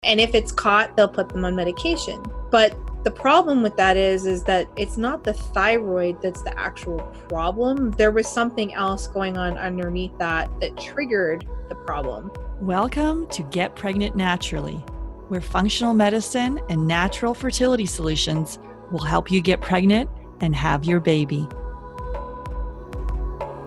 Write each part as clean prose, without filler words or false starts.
And if it's caught, they'll put them on medication. But the problem with that is that it's not the thyroid that's the actual problem. There was something else going on underneath that triggered the problem. Welcome to Get Pregnant Naturally, where functional medicine and natural fertility solutions will help you get pregnant and have your baby.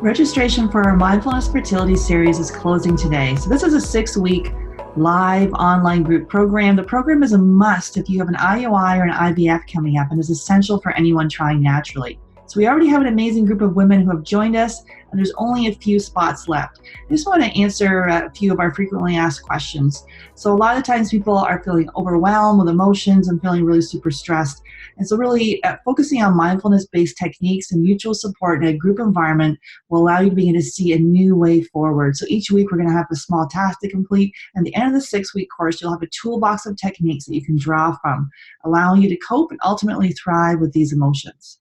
Registration for our Mindfulness Fertility Series is closing today. So this is a 6-week live online group program. The program is a must if you have an IUI or an IVF coming up and is essential for anyone trying naturally. So we already have an amazing group of women who have joined us, and there's only a few spots left. I just want to answer a few of our frequently asked questions. So a lot of times people are feeling overwhelmed with emotions and feeling really super stressed. And so really focusing on mindfulness-based techniques and mutual support in a group environment will allow you to begin to see a new way forward. So each week we're going to have a small task to complete. And at the end of the 6-week course, you'll have a toolbox of techniques that you can draw from, allowing you to cope and ultimately thrive with these emotions.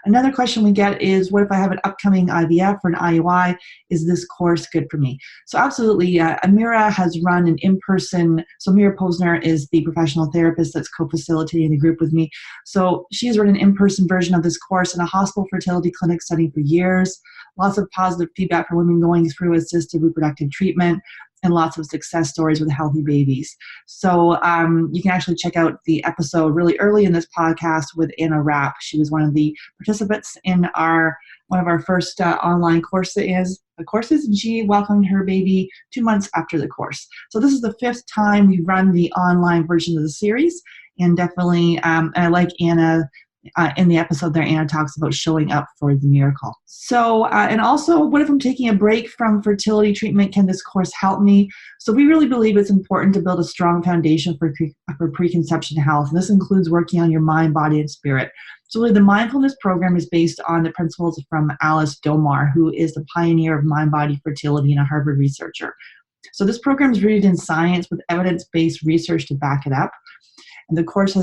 Another question we get is, what if I have an upcoming IVF or an IUI? Is this course good for me? So absolutely. Amira has run an in-person, so Amira Posner is the professional therapist that's co-facilitating the group with me. So she has run an in-person version of this course in a hospital fertility clinic setting for years. Lots of positive feedback from women going through assisted reproductive treatment, and lots of success stories with healthy babies. So you can actually check out the episode really early in this podcast with Anna Rapp. She was one of the participants in one of our first online courses, and she welcomed her baby 2 months after the course. So this is the 5th time we've run the online version of the series, and definitely, I like Anna. In the episode there, Anna talks about showing up for the miracle. So, and also, what if I'm taking a break from fertility treatment? Can this course help me? So we really believe it's important to build a strong foundation for preconception health. And this includes working on your mind, body, and spirit. So really, the mindfulness program is based on the principles from Alice Domar, who is the pioneer of mind-body fertility and a Harvard researcher. So this program is rooted in science with evidence-based research to back it up. And the course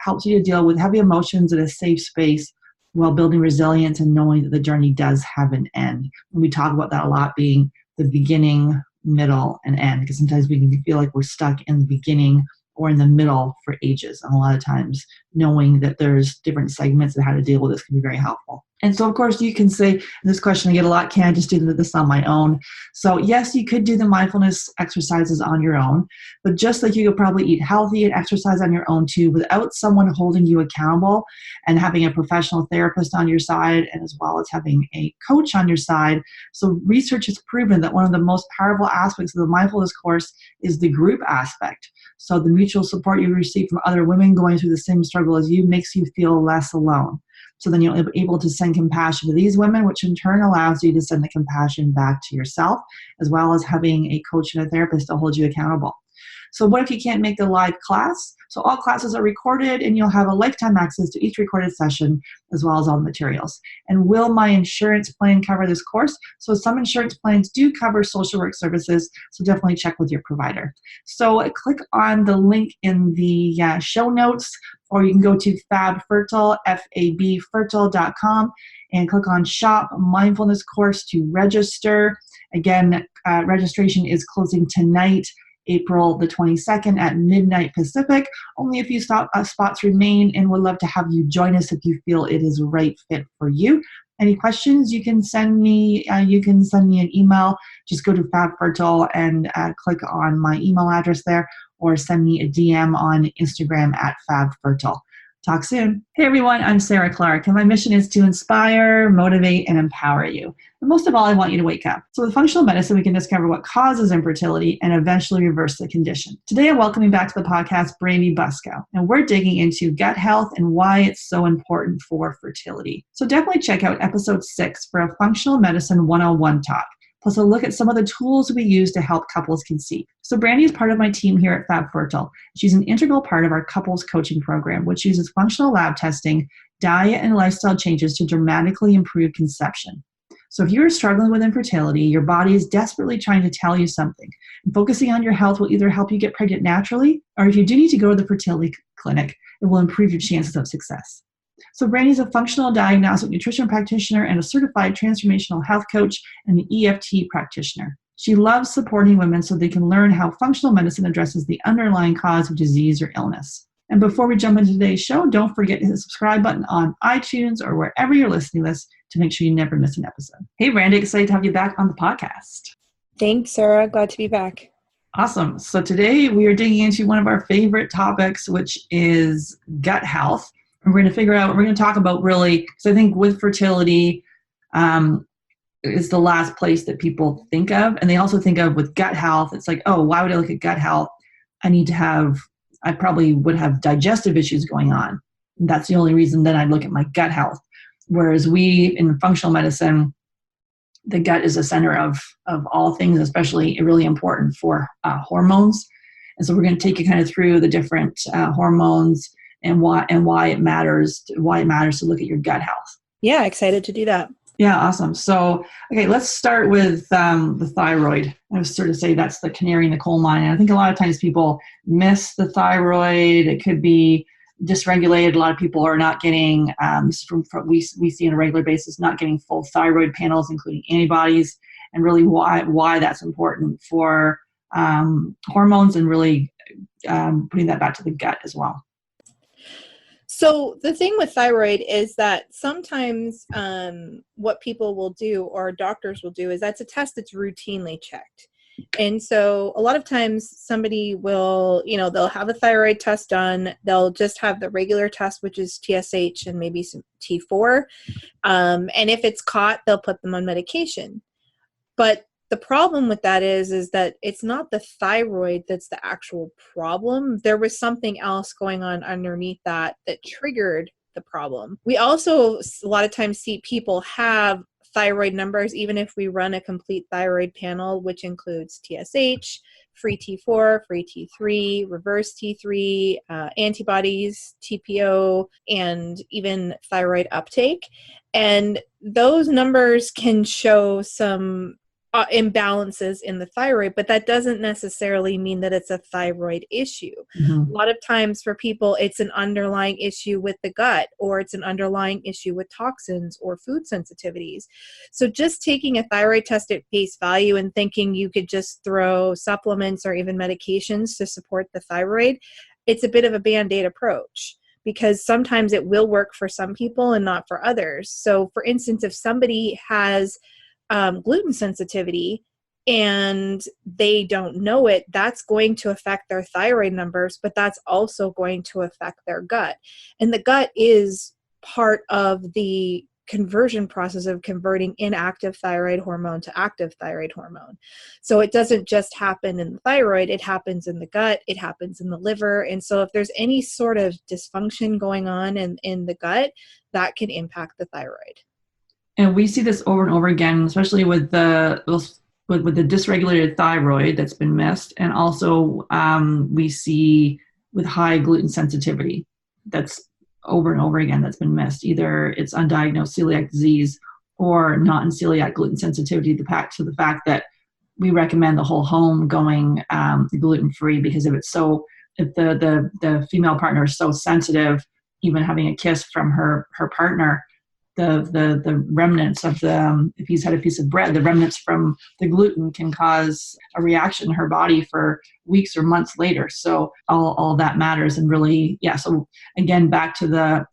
helps you to deal with heavy emotions in a safe space while building resilience and knowing that the journey does have an end. And we talk about that a lot, being the beginning, middle, and end, because sometimes we can feel like we're stuck in the beginning or in the middle for ages. And a lot of times knowing that there's different segments and how to deal with this can be very helpful. And so, of course, you can say, this question I get a lot, can I just do this on my own? So yes, you could do the mindfulness exercises on your own, but just like you could probably eat healthy and exercise on your own too, without someone holding you accountable and having a professional therapist on your side, and as well as having a coach on your side. So research has proven that one of the most powerful aspects of the mindfulness course is the group aspect. So the mutual support you receive from other women going through the same struggle as you makes you feel less alone. So then you're able to send compassion to these women, which in turn allows you to send the compassion back to yourself, as well as having a coach and a therapist to hold you accountable. So what if you can't make the live class? So all classes are recorded, and you'll have a lifetime access to each recorded session, as well as all the materials. And will my insurance plan cover this course? So some insurance plans do cover social work services, so definitely check with your provider. So click on the link in the show notes, or you can go to Fab Fertile, FABfertile.com, and click on Shop Mindfulness Course to register. Again, registration is closing tonight, April the 22nd at midnight Pacific. Only a few spots remain, and would love to have you join us if you feel it is a right fit for you. Any questions, you can send me an email. Just go to Fab Fertile and click on my email address there, or send me a DM on Instagram at Fab Fertile. Talk soon. Hey everyone, I'm Sarah Clark, and my mission is to inspire, motivate, and empower you. And most of all, I want you to wake up. So with functional medicine, we can discover what causes infertility and eventually reverse the condition. Today, I'm welcoming back to the podcast Brandy Buskow, and we're digging into gut health and why it's so important for fertility. So definitely check out episode 6 for a functional medicine 101 talk. Plus, a look at some of the tools we use to help couples conceive. So Brandy is part of my team here at Fab Fertile. She's an integral part of our couples coaching program, which uses functional lab testing, diet, and lifestyle changes to dramatically improve conception. So if you're struggling with infertility, your body is desperately trying to tell you something. And focusing on your health will either help you get pregnant naturally, or if you do need to go to the fertility clinic, it will improve your chances of success. So Brandy's a functional diagnostic nutrition practitioner and a certified transformational health coach and an EFT practitioner. She loves supporting women so they can learn how functional medicine addresses the underlying cause of disease or illness. And before we jump into today's show, don't forget to hit the subscribe button on iTunes or wherever you're listening to this to make sure you never miss an episode. Hey, Brandy, excited to have you back on the podcast. Thanks, Sarah. Glad to be back. Awesome. So today we are digging into one of our favorite topics, which is gut health. And we're going to talk about really, because I think with fertility is the last place that people think of. And they also think of with gut health, it's like, oh, why would I look at gut health? I probably would have digestive issues going on. And that's the only reason that I'd look at my gut health. Whereas we in functional medicine, the gut is the center of all things, especially really important for hormones. And so we're going to take you kind of through the different hormones and why it matters to look at your gut health. Yeah, excited to do that. Yeah, awesome. So, okay, let's start with the thyroid. I was sort of say that's the canary in the coal mine. And I think a lot of times people miss the thyroid. It could be dysregulated. A lot of people are not getting, from we see on a regular basis, not getting full thyroid panels, including antibodies, and really why that's important for hormones and really putting that back to the gut as well. So the thing with thyroid is that sometimes what people will do or doctors will do is that's a test that's routinely checked. And so a lot of times somebody will, they'll have a thyroid test done. They'll just have the regular test, which is TSH and maybe some T4. And if it's caught, they'll put them on medication. But the problem with that is that it's not the thyroid that's the actual problem. There was something else going on underneath that triggered the problem. We also, a lot of times, see people have thyroid numbers, even if we run a complete thyroid panel, which includes TSH, free T4, free T3, reverse T3, antibodies, TPO, and even thyroid uptake. And those numbers can show some imbalances in the thyroid, but that doesn't necessarily mean that it's a thyroid issue. Mm-hmm. A lot of times for people, it's an underlying issue with the gut, or it's an underlying issue with toxins or food sensitivities. So just taking a thyroid test at face value and thinking you could just throw supplements or even medications to support the thyroid, it's a bit of a Band-Aid approach, because sometimes it will work for some people and not for others. So for instance, if somebody has gluten sensitivity and they don't know it, that's going to affect their thyroid numbers, but that's also going to affect their gut. And the gut is part of the conversion process of converting inactive thyroid hormone to active thyroid hormone. So it doesn't just happen in the thyroid, it happens in the gut, it happens in the liver. And so if there's any sort of dysfunction going on in the gut, that can impact the thyroid. And we see this over and over again, especially with the dysregulated thyroid that's been missed, and also we see with high gluten sensitivity that's over and over again that's been missed. Either it's undiagnosed celiac disease or not in celiac gluten sensitivity. To the fact that we recommend the whole home going gluten free, because if the female partner is so sensitive, even having a kiss from her partner, the remnants of if he's had a piece of bread, the remnants from the gluten can cause a reaction in her body for weeks or months later. So all that matters. And really, yeah. So again, back to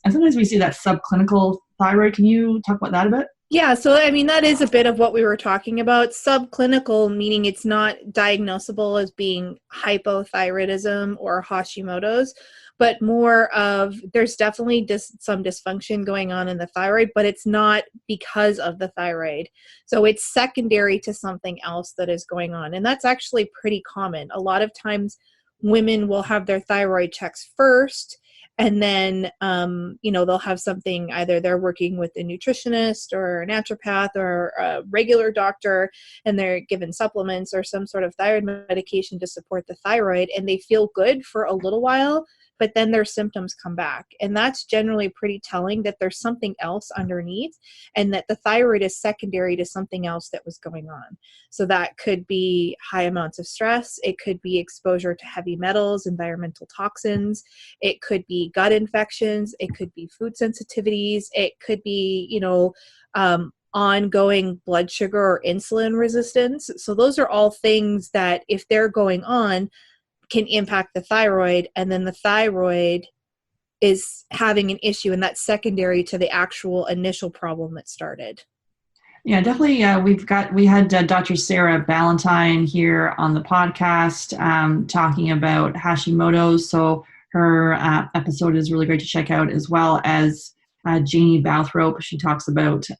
and sometimes we see that subclinical thyroid. Can you talk about that a bit? Yeah, so I mean, that is a bit of what we were talking about. Subclinical, meaning it's not diagnosable as being hypothyroidism or Hashimoto's, but more of there's definitely some dysfunction going on in the thyroid, but it's not because of the thyroid. So it's secondary to something else that is going on. And that's actually pretty common. A lot of times women will have their thyroid checks first, and then, they'll have something, either they're working with a nutritionist or a naturopath or a regular doctor, and they're given supplements or some sort of thyroid medication to support the thyroid, and they feel good for a little while, but then their symptoms come back. And that's generally pretty telling that there's something else underneath, and that the thyroid is secondary to something else that was going on. So that could be high amounts of stress. It could be exposure to heavy metals, environmental toxins. It could be gut infections. It could be food sensitivities. It could be, ongoing blood sugar or insulin resistance. So those are all things that, if they're going on, can impact the thyroid, and then the thyroid is having an issue, and that's secondary to the actual initial problem that started. Yeah, definitely. We had Dr. Sarah Ballantyne here on the podcast talking about Hashimoto's. So her episode is really great to check out, as well as Janie Bowthrope.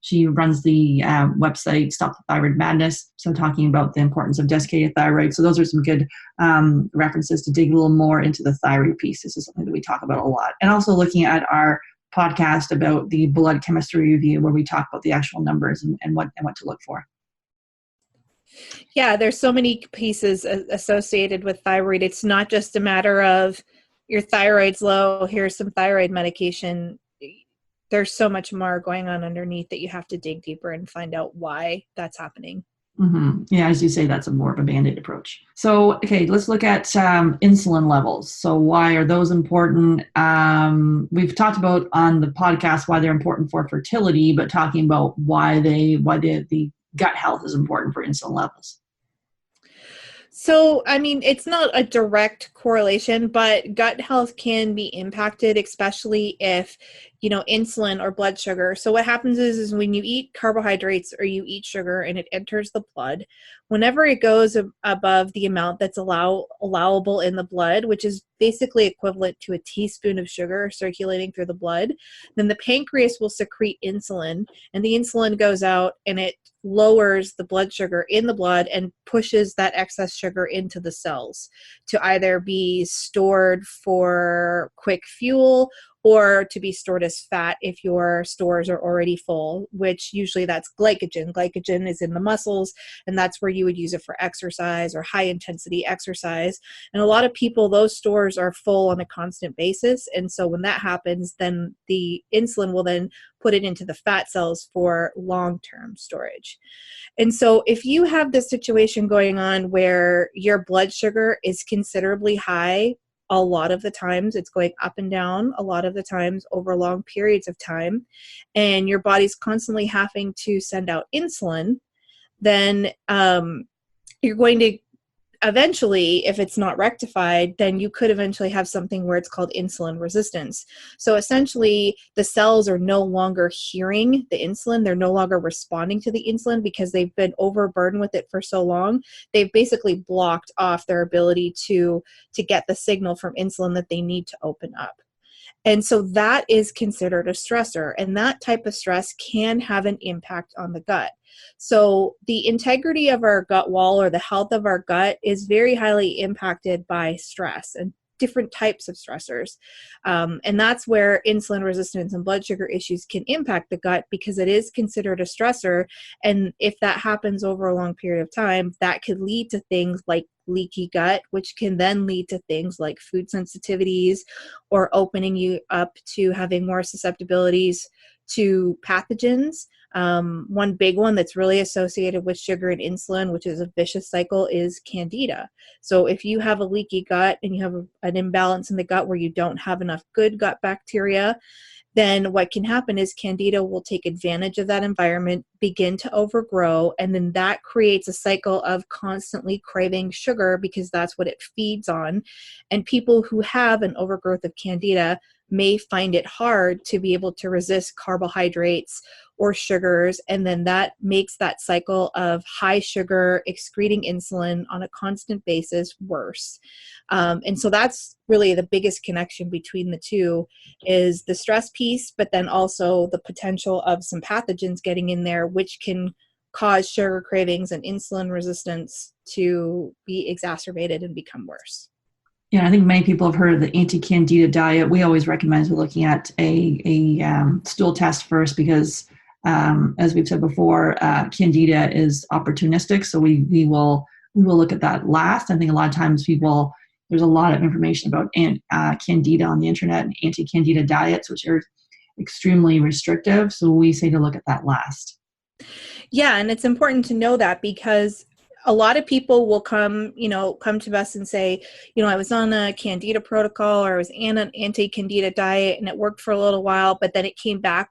She runs the website Stop the Thyroid Madness. So talking about the importance of desiccated thyroid. So those are some good references to dig a little more into the thyroid piece. This is something that we talk about a lot. And also looking at our podcast about the blood chemistry review, where we talk about the actual numbers and what to look for. Yeah, there's so many pieces associated with thyroid. It's not just a matter of your thyroid's low, here's some thyroid medication. There's so much more going on underneath that you have to dig deeper and find out why that's happening. Mm-hmm. Yeah, as you say, that's more of a Band-Aid approach. So, okay, let's look at insulin levels. So why are those important? We've talked about on the podcast why they're important for fertility, but talking about why the gut health is important for insulin levels. So, I mean, it's not a direct correlation, but gut health can be impacted, especially if, insulin or blood sugar. So what happens is when you eat carbohydrates or you eat sugar and it enters the blood, whenever it goes above the amount that's allowable in the blood, which is basically equivalent to a teaspoon of sugar circulating through the blood, then the pancreas will secrete insulin, and the insulin goes out and it lowers the blood sugar in the blood and pushes that excess sugar into the cells to either be stored for quick fuel or to be stored as fat if your stores are already full, which usually that's glycogen. Glycogen is in the muscles, and that's where you would use it for exercise or high intensity exercise. And a lot of people, those stores are full on a constant basis. And so when that happens, then the insulin will then put it into the fat cells for long-term storage. And so if you have this situation going on where your blood sugar is considerably high, a lot of the times it's going up and down, a lot of the times over long periods of time, and your body's constantly having to send out insulin, then you're going to eventually, if it's not rectified, then you could eventually have something where it's called insulin resistance. So essentially, the cells are no longer hearing the insulin. They're no longer responding to the insulin because they've been overburdened with it for so long. They've basically blocked off their ability to get the signal from insulin that they need to open up. And so that is considered a stressor, and that type of stress can have an impact on the gut. So the integrity of our gut wall or the health of our gut is very highly impacted by stress and different types of stressors. And that's where insulin resistance and blood sugar issues can impact the gut because it is considered a stressor. And if that happens over a long period of time, that could lead to things like leaky gut, which can then lead to things like food sensitivities or opening you up to having more susceptibilities to pathogens. One big one that's really associated with sugar and insulin, which is a vicious cycle, is candida. So if you have a leaky gut and you have an imbalance in the gut where you don't have enough good gut bacteria, then what can happen is candida will take advantage of that environment, begin to overgrow, and then that creates a cycle of constantly craving sugar because that's what it feeds on. And people who have an overgrowth of candida may find it hard to be able to resist carbohydrates or sugars, and then that makes that cycle of high sugar excreting insulin on a constant basis worse. And so that's really the biggest connection between the two is the stress piece, but then also the potential of some pathogens getting in there, which can cause sugar cravings and insulin resistance to be exacerbated and become worse. Yeah, I think many people have heard of the anti-candida diet. We always recommend looking at a stool test first because, as we've said before, candida is opportunistic. So we will look at that last. I think a lot of times there's a lot of information about candida on the internet and anti-candida diets, which are extremely restrictive. So we say to look at that last. Yeah, and it's important to know that because a lot of people will come to us and say, I was on a candida protocol, or I was on an anti-candida diet, and it worked for a little while, but then it came back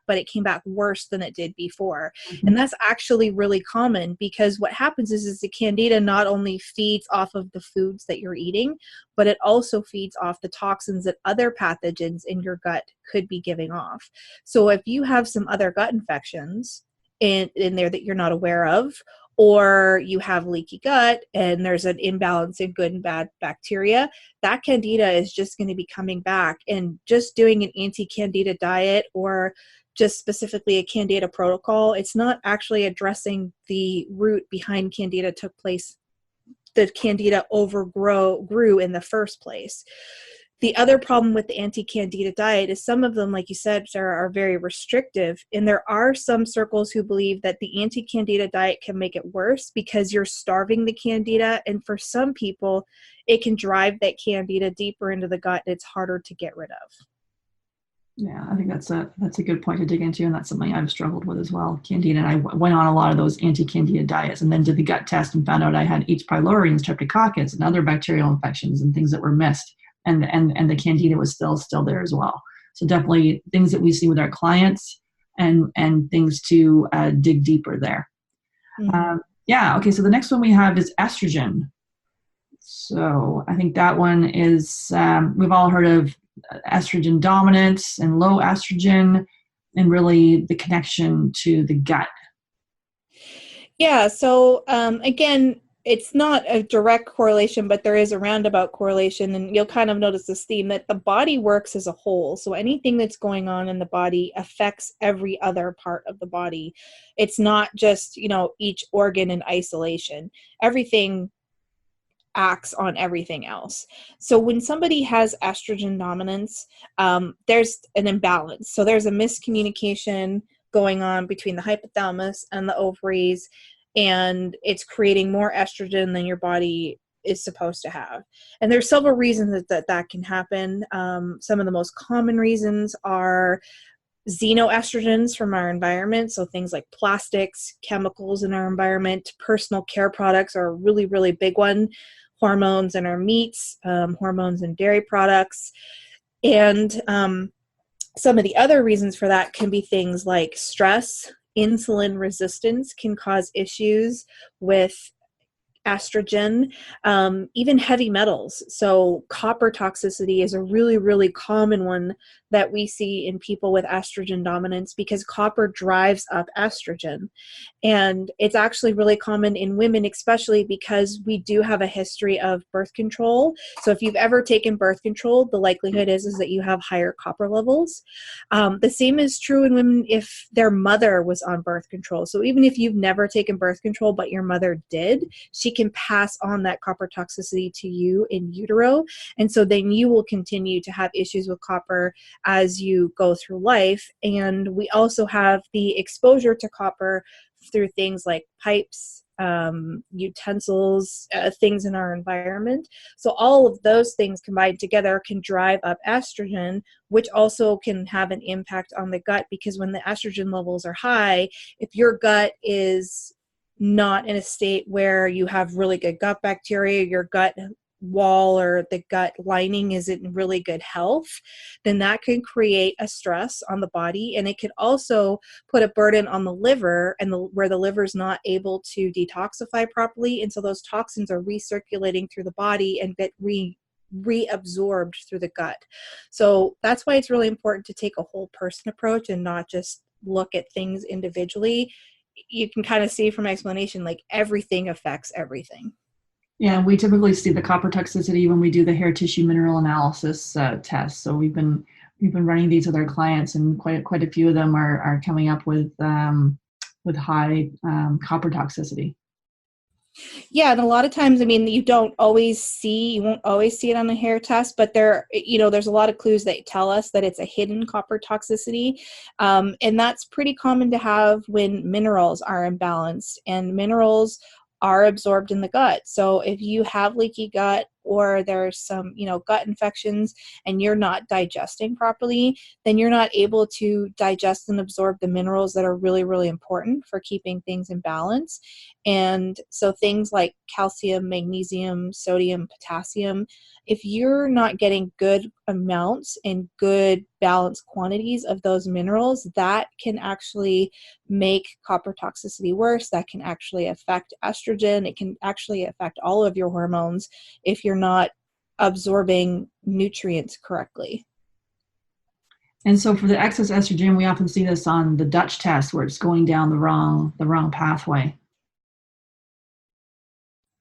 worse than it did before. Mm-hmm. And that's actually really common, because what happens is the candida not only feeds off of the foods that you're eating, but it also feeds off the toxins that other pathogens in your gut could be giving off. So if you have some other gut infections in there that you're not aware of, or you have leaky gut and there's an imbalance in good and bad bacteria, that candida is just going to be coming back. And just doing an anti-candida diet, or just specifically a candida protocol, it's not actually addressing the root behind candida took place. The candida grew in the first place. The other problem with the anti-candida diet is some of them, like you said, Sarah, are very restrictive. And there are some circles who believe that the anti-candida diet can make it worse because you're starving the candida. And for some people, it can drive that candida deeper into the gut, and it's harder to get rid of. Yeah, I think that's a good point to dig into, and that's something I've struggled with as well. Candida, and I went on a lot of those anti-candida diets, and then did the gut test and found out I had H. pylori and streptococcus and other bacterial infections and things that were missed, and the candida was still there as well. So definitely things that we see with our clients, and things to dig deeper there. Mm-hmm. Yeah. Okay. So the next one we have is estrogen. So I think that one is we've all heard of estrogen dominance and low estrogen, and really the connection to the gut. Yeah, so again, it's not a direct correlation, but there is a roundabout correlation, and you'll kind of notice this theme that the body works as a whole. So anything that's going on in the body affects every other part of the body. It's not just, each organ in isolation. Everything acts on everything else. So when somebody has estrogen dominance, there's an imbalance. So there's a miscommunication going on between the hypothalamus and the ovaries, and it's creating more estrogen than your body is supposed to have. And there's several reasons that can happen. Some of the most common reasons are xenoestrogens from our environment. So things like plastics, chemicals in our environment, personal care products are a really, really big one. Hormones in our meats, hormones in dairy products. And some of the other reasons for that can be things like stress. Insulin resistance can cause issues with estrogen, even heavy metals. So copper toxicity is a really, really common one that we see in people with estrogen dominance, because copper drives up estrogen. And it's actually really common in women, especially because we do have a history of birth control. So if you've ever taken birth control, the likelihood is that you have higher copper levels. The same is true in women if their mother was on birth control. So even if you've never taken birth control, but your mother did, she can pass on that copper toxicity to you in utero. And so then you will continue to have issues with copper as you go through life. And we also have the exposure to copper through things like pipes, utensils, things in our environment. So all of those things combined together can drive up estrogen, which also can have an impact on the gut, because when the estrogen levels are high, if your gut is not in a state where you have really good gut bacteria, your gut wall or the gut lining is in really good health, then that can create a stress on the body, and it could also put a burden on the liver, and where the liver is not able to detoxify properly, and so those toxins are recirculating through the body and get reabsorbed through the gut. So that's why it's really important to take a whole person approach and not just look at things individually. You can kind of see from my explanation, like everything affects everything. Yeah, we typically see the copper toxicity when we do the hair tissue mineral analysis test. So we've been running these with our clients, and quite a few of them are coming up with high copper toxicity. Yeah, and a lot of times, you won't always see it on the hair test, but there's a lot of clues that tell us that it's a hidden copper toxicity. And that's pretty common to have when minerals are imbalanced, and minerals are absorbed in the gut. So if you have leaky gut, or there's some, gut infections and you're not digesting properly, then you're not able to digest and absorb the minerals that are really, really important for keeping things in balance. And so things like calcium, magnesium, sodium, potassium, if you're not getting good amounts and good balanced quantities of those minerals, that can actually make copper toxicity worse. That can actually affect estrogen. It can actually affect all of your hormones if you're not absorbing nutrients correctly. And so for the excess estrogen, we often see this on the Dutch test where it's going down the wrong pathway.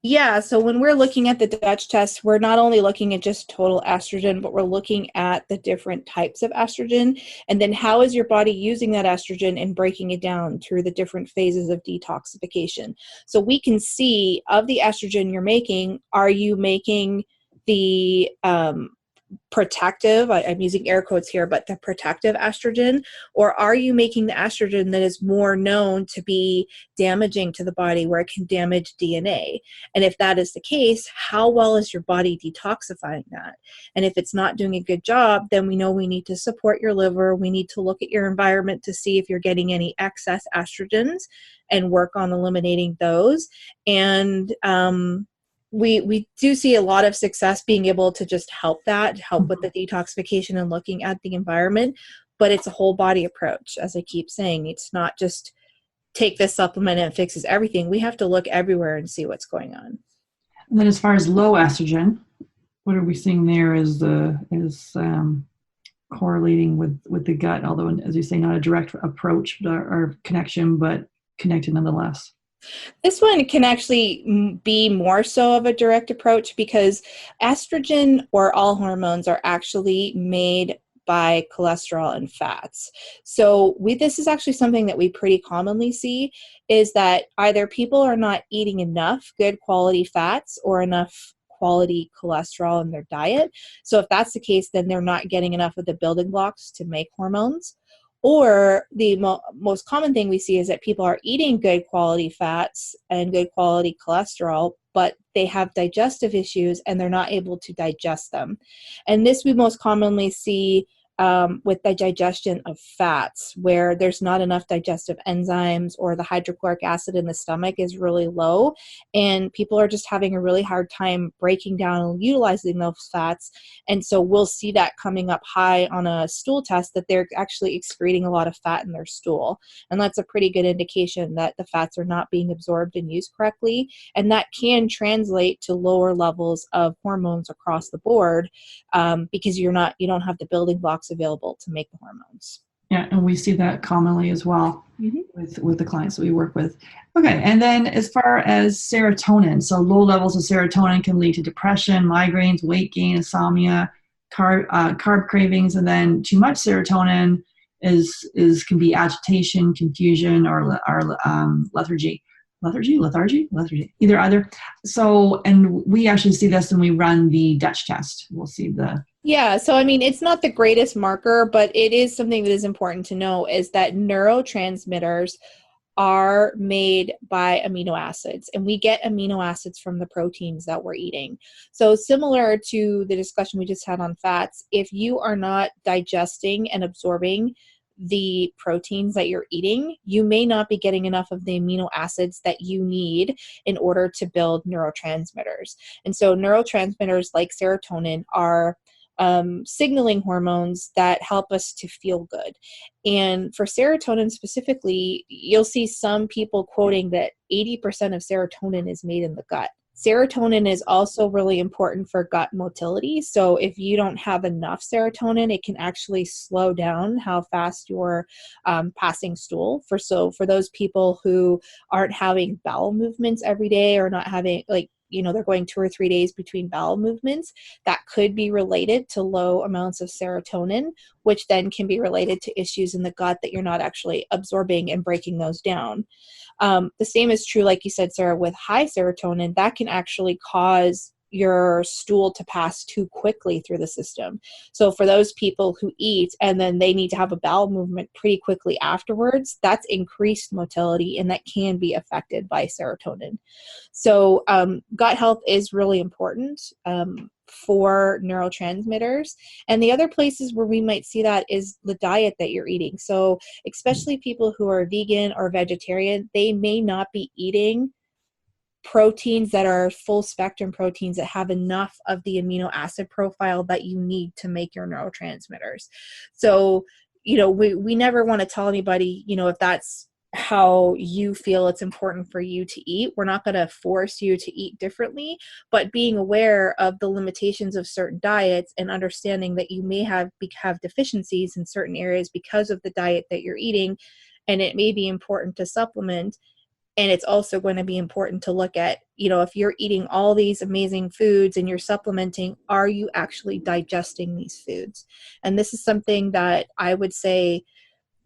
Yeah, so when we're looking at the Dutch test, we're not only looking at just total estrogen, but we're looking at the different types of estrogen, and then how is your body using that estrogen and breaking it down through the different phases of detoxification. So we can see of the estrogen you're making, are you making the protective, I'm using air quotes here, but the protective estrogen, or are you making the estrogen that is more known to be damaging to the body, where it can damage DNA? And if that is the case, how well is your body detoxifying that? And if it's not doing a good job, then we know we need to support your liver. We need to look at your environment to see if you're getting any excess estrogens and work on eliminating those. And we do see a lot of success being able to just help with the detoxification and looking at the environment, but it's a whole body approach. As I keep saying, it's not just take this supplement and it fixes everything. We have to look everywhere and see what's going on. And then as far as low estrogen, what are we seeing there is correlating with the gut, although, as you say, not a direct approach or connection, but connected nonetheless. This one can actually be more so of a direct approach, because estrogen, or all hormones, are actually made by cholesterol and fats. So this is actually something that we pretty commonly see, is that either people are not eating enough good quality fats or enough quality cholesterol in their diet. So if that's the case, then they're not getting enough of the building blocks to make hormones. Or the most common thing we see is that people are eating good quality fats and good quality cholesterol, but they have digestive issues and they're not able to digest them. And this we most commonly see with the digestion of fats, where there's not enough digestive enzymes, or the hydrochloric acid in the stomach is really low, and people are just having a really hard time breaking down and utilizing those fats. And so we'll see that coming up high on a stool test, that they're actually excreting a lot of fat in their stool. And that's a pretty good indication that the fats are not being absorbed and used correctly. And that can translate to lower levels of hormones across the board, because you don't have the building blocks available to make the hormones. Yeah, and we see that commonly as well with the clients that we work with. Okay, and then as far as serotonin, so low levels of serotonin can lead to depression, migraines, weight gain, insomnia, carb cravings, and then too much serotonin can be agitation, confusion, or lethargy. Lethargy, either. So, and we actually see this when we run the Dutch test. We'll see Yeah, so it's not the greatest marker, but it is something that is important to know, is that neurotransmitters are made by amino acids, and we get amino acids from the proteins that we're eating. So similar to the discussion we just had on fats, if you are not digesting and absorbing the proteins that you're eating, you may not be getting enough of the amino acids that you need in order to build neurotransmitters. And so neurotransmitters like serotonin are signaling hormones that help us to feel good. And for serotonin specifically, you'll see some people quoting that 80% of serotonin is made in the gut. Serotonin is also really important for gut motility. So if you don't have enough serotonin, it can actually slow down how fast you're passing stool. For those people who aren't having bowel movements every day, or not having they're going 2 or 3 days between bowel movements, that could be related to low amounts of serotonin, which then can be related to issues in the gut that you're not actually absorbing and breaking those down. The same is true, like you said, Sarah, with high serotonin. That can actually cause your stool to pass too quickly through the system. So for those people who eat and then they need to have a bowel movement pretty quickly afterwards, that's increased motility, and that can be affected by serotonin. So gut health is really important for neurotransmitters. And the other places where we might see that is the diet that you're eating. So especially people who are vegan or vegetarian, they may not be eating proteins that are full spectrum proteins that have enough of the amino acid profile that you need to make your neurotransmitters. So, we never want to tell anybody, if that's how you feel it's important for you to eat. We're not going to force you to eat differently, but being aware of the limitations of certain diets and understanding that you may have deficiencies in certain areas because of the diet that you're eating, and it may be important to supplement. And it's also going to be important to look at, if you're eating all these amazing foods and you're supplementing, are you actually digesting these foods? And this is something that I would say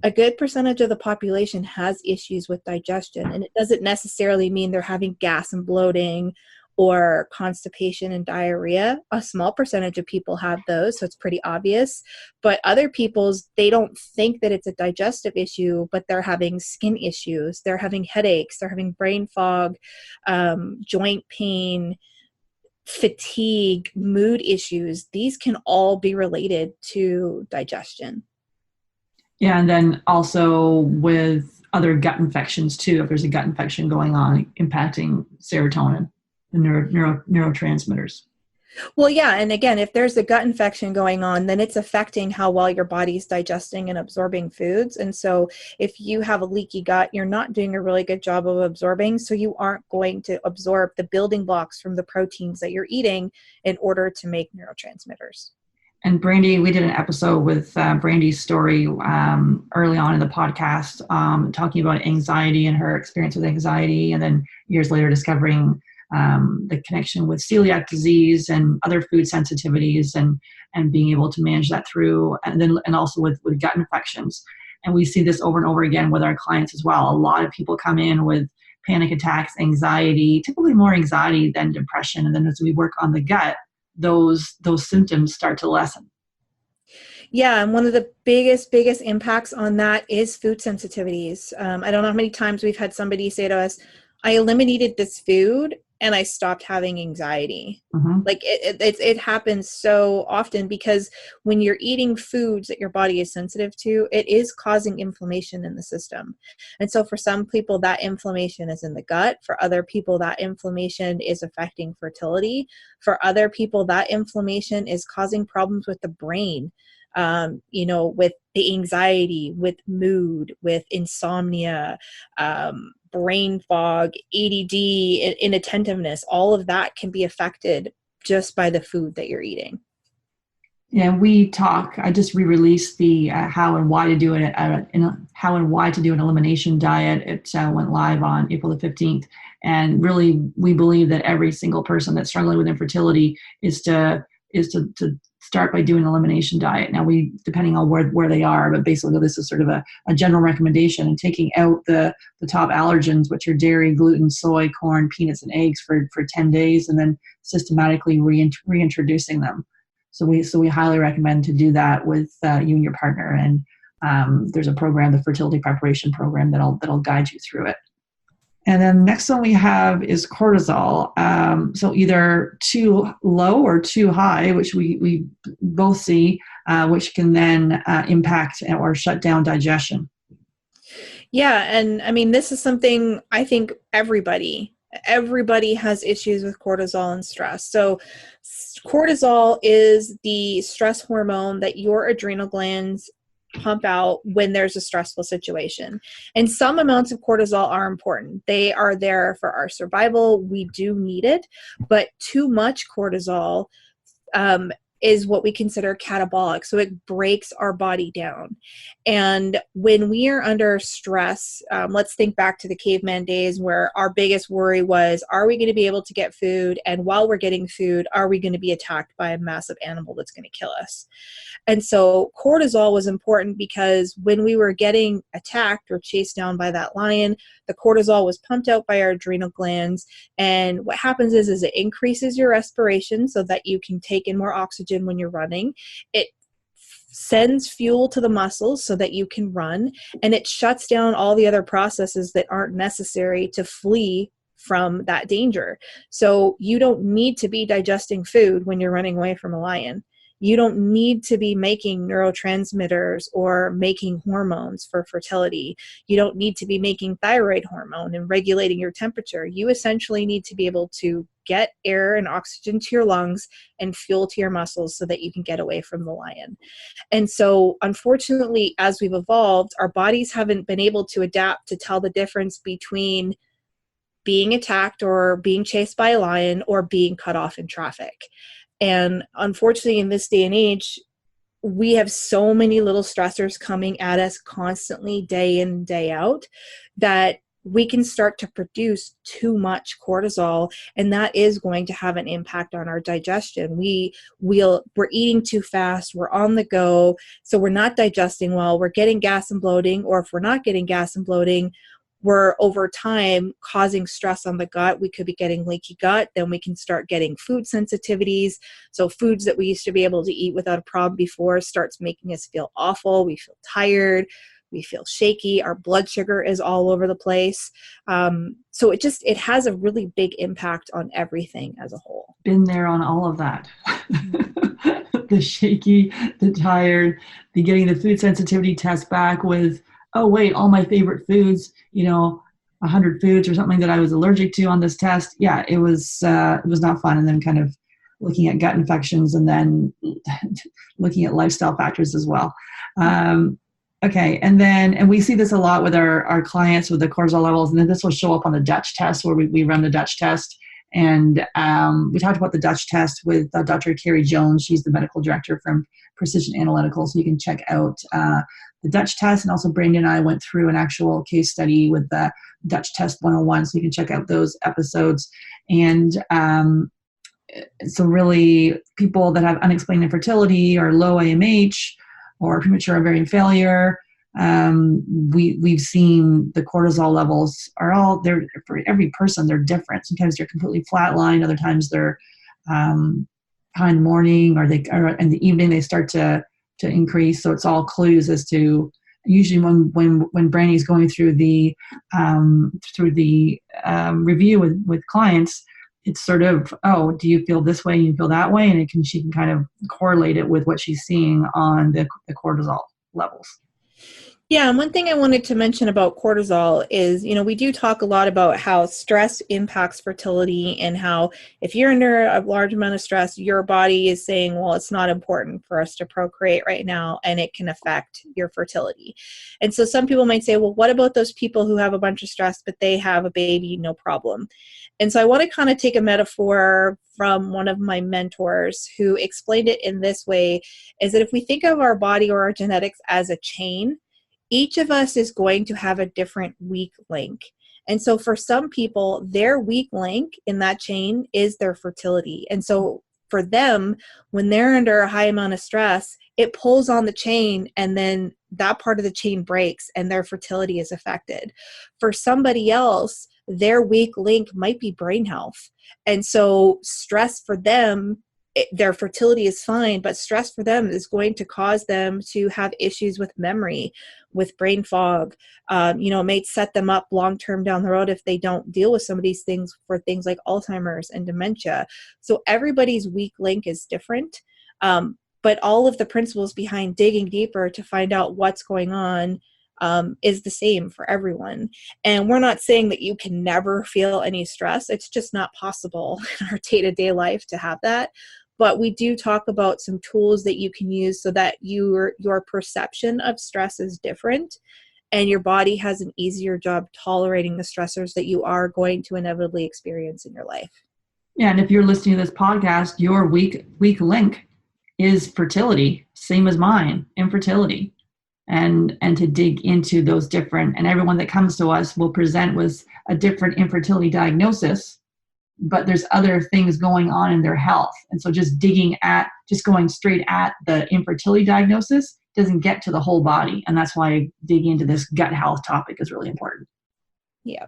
a good percentage of the population has issues with digestion. And it doesn't necessarily mean they're having gas and bloating or constipation and diarrhea. A small percentage of people have those, so it's pretty obvious. But other people's, they don't think that it's a digestive issue, but they're having skin issues, they're having headaches, they're having brain fog, joint pain, fatigue, mood issues. These can all be related to digestion. Yeah, and then also with other gut infections too, if there's a gut infection going on impacting serotonin, the neurotransmitters. Well, yeah. And again, if there's a gut infection going on, then it's affecting how well your body's digesting and absorbing foods. And so if you have a leaky gut, you're not doing a really good job of absorbing. So you aren't going to absorb the building blocks from the proteins that you're eating in order to make neurotransmitters. And Brandy, we did an episode with Brandy's story early on in the podcast, talking about anxiety and her experience with anxiety, and then years later discovering the connection with celiac disease and other food sensitivities, and being able to manage that through, and also with gut infections. And we see this over and over again with our clients as well. A lot of people come in with panic attacks, anxiety, typically more anxiety than depression. And then as we work on the gut, those symptoms start to lessen. Yeah, and one of the biggest impacts on that is food sensitivities. I don't know how many times we've had somebody say to us, I eliminated this food and I stopped having anxiety. Mm-hmm. Like it happens so often because when you're eating foods that your body is sensitive to, it is causing inflammation in the system. And so for some people, that inflammation is in the gut. For other people, that inflammation is affecting fertility. For other people, that inflammation is causing problems with the brain. With the anxiety, with mood, with insomnia, brain fog, ADD, inattentiveness, all of that can be affected just by the food that you're eating. Yeah, I just re-released the how and why to do it, how and why to do an elimination diet. It went live on April the 15th. And really, we believe that every single person that's struggling with infertility is to start by doing an elimination diet. Now, depending on where they are, but basically this is sort of a general recommendation, and taking out the top allergens, which are dairy, gluten, soy, corn, peanuts, and eggs for 10 days, and then systematically reintroducing them. So we highly recommend to do that with you and your partner. And there's a program, the Fertility Preparation Program, that'll guide you through it. And then next one we have is cortisol. So either too low or too high, which we both see, which can then impact or shut down digestion. Yeah, and I mean, this is something I think everybody has issues with cortisol and stress. So cortisol is the stress hormone that your adrenal glands pump out when there's a stressful situation. And some amounts of cortisol are important. They are there for our survival. We do need it, but too much cortisol is what we consider catabolic. So it breaks our body down. And when we are under stress, let's think back to the caveman days where our biggest worry was, are we going to be able to get food? And while we're getting food, are we going to be attacked by a massive animal that's going to kill us? And so cortisol was important because when we were getting attacked or chased down by that lion, the cortisol was pumped out by our adrenal glands. And what happens is it increases your respiration so that you can take in more oxygen when you're running. It sends fuel to the muscles so that you can run, and it shuts down all the other processes that aren't necessary to flee from that danger. So you don't need to be digesting food when you're running away from a lion. You don't need to be making neurotransmitters or making hormones for fertility. You don't need to be making thyroid hormone and regulating your temperature. You essentially need to be able to get air and oxygen to your lungs and fuel to your muscles so that you can get away from the lion. And so, unfortunately, as we've evolved, our bodies haven't been able to adapt to tell the difference between being attacked or being chased by a lion or being cut off in traffic. And unfortunately, in this day and age, we have so many little stressors coming at us constantly, day in, day out, that we can start to produce too much cortisol, and that is going to have an impact on our digestion. We're eating too fast, we're on the go, so we're not digesting well, we're getting gas and bloating, or if we're not getting gas and bloating, we're over time causing stress on the gut. We could be getting leaky gut. Then we can start getting food sensitivities. So foods that we used to be able to eat without a problem before starts making us feel awful. We feel tired. We feel shaky. Our blood sugar is all over the place. So it has a really big impact on everything as a whole. Been there on all of that. The shaky, the tired, the getting the food sensitivity test back with, oh wait, all my favorite foods, 100 foods or something that I was allergic to on this test. Yeah, it was not fun. And then kind of looking at gut infections and then looking at lifestyle factors as well. Okay, and we see this a lot with our clients with the cortisol levels, and then this will show up on the Dutch test where we run the Dutch test. And we talked about the Dutch test with Dr. Carrie Jones. She's the medical director from Precision Analytical, so you can check out the Dutch test. And also Brandy and I went through an actual case study with the Dutch test 101, so you can check out those episodes. And so really people that have unexplained infertility or low AMH or premature ovarian failure, we've seen the cortisol levels are they're for every person, they're different. Sometimes they're completely flatlined, other times they're behind morning, or in the evening they start to increase. So it's all clues as to usually when Brandy's going through the review with clients, it's sort of, oh, do you feel this way and you feel that way? And she can kind of correlate it with what she's seeing on the cortisol levels. Yeah, and one thing I wanted to mention about cortisol is, we do talk a lot about how stress impacts fertility and how if you're under a large amount of stress, your body is saying, well, it's not important for us to procreate right now, and it can affect your fertility. And so some people might say, well, what about those people who have a bunch of stress, but they have a baby, no problem? And so I want to kind of take a metaphor from one of my mentors who explained it in this way, is that if we think of our body or our genetics as a chain, each of us is going to have a different weak link. And so for some people, their weak link in that chain is their fertility. And so for them, when they're under a high amount of stress, it pulls on the chain, and then that part of the chain breaks and their fertility is affected. For somebody else, their weak link might be brain health. And so stress for them, their fertility is fine, but stress for them is going to cause them to have issues with memory, with brain fog. It may set them up long-term down the road if they don't deal with some of these things, for things like Alzheimer's and dementia. So everybody's weak link is different. But all of the principles behind digging deeper to find out what's going on is the same for everyone. And we're not saying that you can never feel any stress. It's just not possible in our day-to-day life to have that. But we do talk about some tools that you can use so that your perception of stress is different, and your body has an easier job tolerating the stressors that you are going to inevitably experience in your life. Yeah, and if you're listening to this podcast, your weak link is fertility, same as mine, infertility. And to dig into those different, and everyone that comes to us will present with a different infertility diagnosis, but there's other things going on in their health. And so just going straight at the infertility diagnosis doesn't get to the whole body. And that's why digging into this gut health topic is really important. Yeah.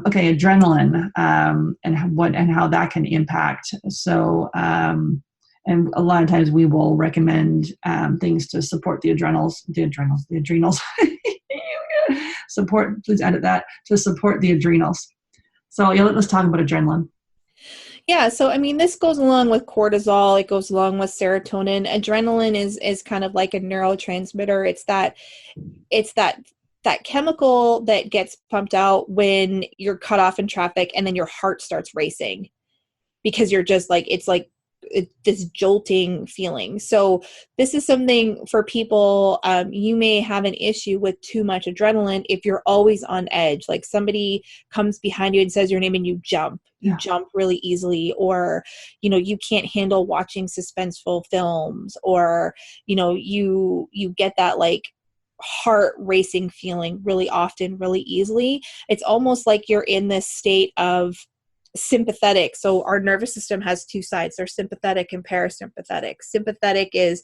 Okay, adrenaline, and how that can impact. So, and a lot of times we will recommend things to support the adrenals. Support, please edit that, to support the adrenals. So yeah, let's talk about adrenaline. Yeah, so I mean, this goes along with cortisol. It goes along with serotonin. Adrenaline is kind of like a neurotransmitter. It's that chemical that gets pumped out when you're cut off in traffic, and then your heart starts racing because you're just like, it's like this jolting feeling. So this is something for people. You may have an issue with too much adrenaline if you're always on edge. Like somebody comes behind you and says your name and you jump. You jump really easily, or, you can't handle watching suspenseful films, or, you get that like heart racing feeling really often, really easily. It's almost like you're in this state of sympathetic. So our nervous system has two sides. There's sympathetic and parasympathetic. Sympathetic is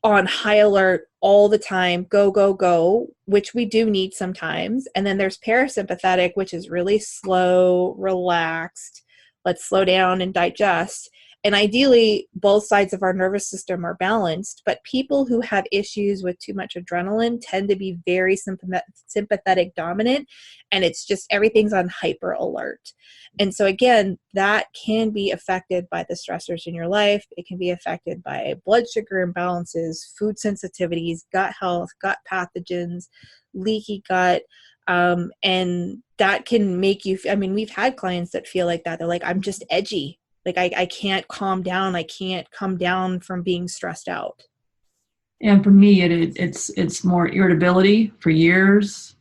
on high alert all the time, go, go, go, which we do need sometimes. And then there's parasympathetic, which is really slow, relaxed. Let's slow down and digest. And ideally, both sides of our nervous system are balanced, but people who have issues with too much adrenaline tend to be very sympathetic dominant, and it's just everything's on hyper alert. And so again, that can be affected by the stressors in your life. It can be affected by blood sugar imbalances, food sensitivities, gut health, gut pathogens, leaky gut. And that can make you, we've had clients that feel like that. They're like, I'm just edgy. Like I can't calm down. I can't come down from being stressed out. And for me, it's more irritability for years.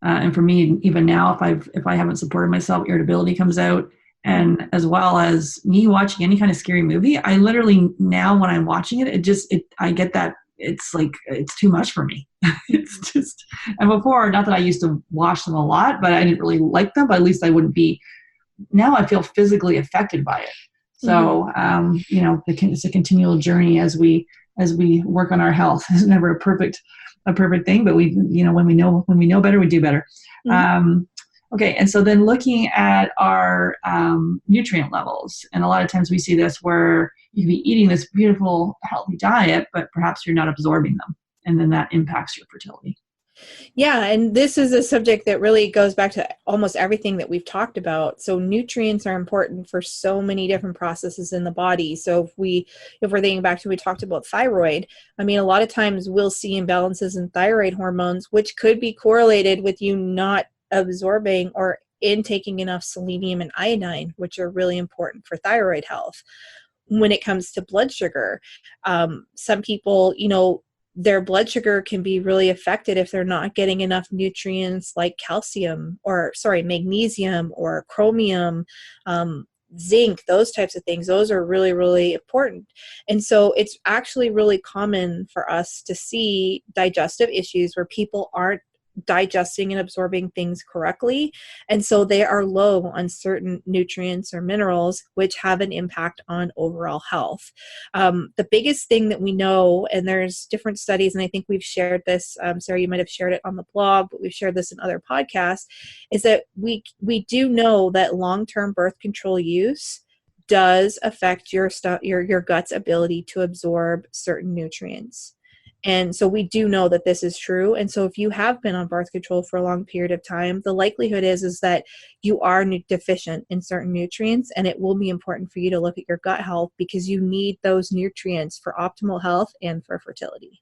And for me, even now, if I haven't supported myself, irritability comes out. And as well as me watching any kind of scary movie, I literally now when I'm watching I get that it's like, it's too much for me. It's just, and before, not that I used to watch them a lot, but I didn't really like them, but at least I wouldn't be. Now I feel physically affected by it. So, it's a continual journey as we work on our health. It's never a perfect thing, but when we know better, we do better. Mm-hmm. Okay. And so then looking at our nutrient levels, and a lot of times we see this where you can be eating this beautiful, healthy diet, but perhaps you're not absorbing them. And then that impacts your fertility. Yeah, and this is a subject that really goes back to almost everything that we've talked about. So nutrients are important for so many different processes in the body. So if we're thinking back to, we talked about thyroid, a lot of times we'll see imbalances in thyroid hormones, which could be correlated with you not absorbing or intaking enough selenium and iodine, which are really important for thyroid health. When it comes to blood sugar, some people, their blood sugar can be really affected if they're not getting enough nutrients like magnesium or chromium, zinc, those types of things. Those are really, really important. And so it's actually really common for us to see digestive issues where people aren't digesting and absorbing things correctly. And so they are low on certain nutrients or minerals, which have an impact on overall health. The biggest thing that we know, and there's different studies, and I think we've shared this, Sarah, you might have shared it on the blog, but we've shared this in other podcasts, is that we do know that long-term birth control use does affect your gut's ability to absorb certain nutrients. And so we do know that this is true. And so if you have been on birth control for a long period of time, the likelihood is that you are deficient in certain nutrients, and it will be important for you to look at your gut health because you need those nutrients for optimal health and for fertility.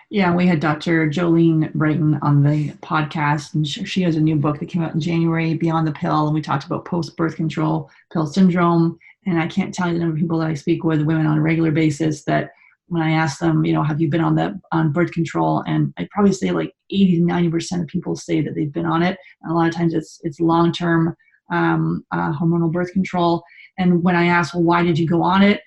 Yeah, we had Dr. Jolene Brighton on the podcast, and she has a new book that came out in January, Beyond the Pill, and we talked about post-birth control pill syndrome. And I can't tell you the number of people that I speak with, women on a regular basis, that when I ask them, have you been on birth control? And I'd probably say like 80 to 90% of people say that they've been on it. And a lot of times it's long-term hormonal birth control. And when I ask, well, why did you go on it?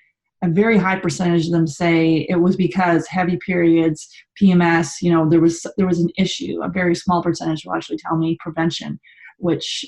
a very high percentage of them say it was because heavy periods, PMS, there was an issue. A very small percentage will actually tell me prevention, which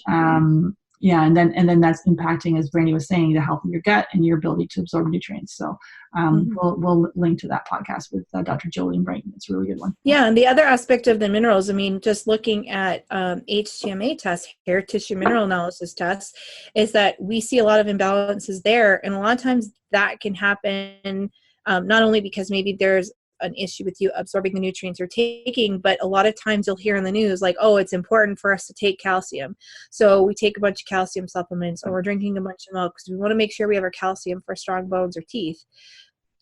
and then that's impacting, as Brandy was saying, the health of your gut and your ability to absorb nutrients. So we'll link to that podcast with Dr. Jolene Brighton. It's a really good one. Yeah, and the other aspect of the minerals, I mean, just looking at HTMA tests, hair tissue mineral analysis tests, is that we see a lot of imbalances there, and a lot of times that can happen not only because maybe there's an issue with you absorbing the nutrients you're taking, but a lot of times you'll hear in the news like, oh, it's important for us to take calcium, so we take a bunch of calcium supplements, or we're drinking a bunch of milk because we want to make sure we have our calcium for strong bones or teeth.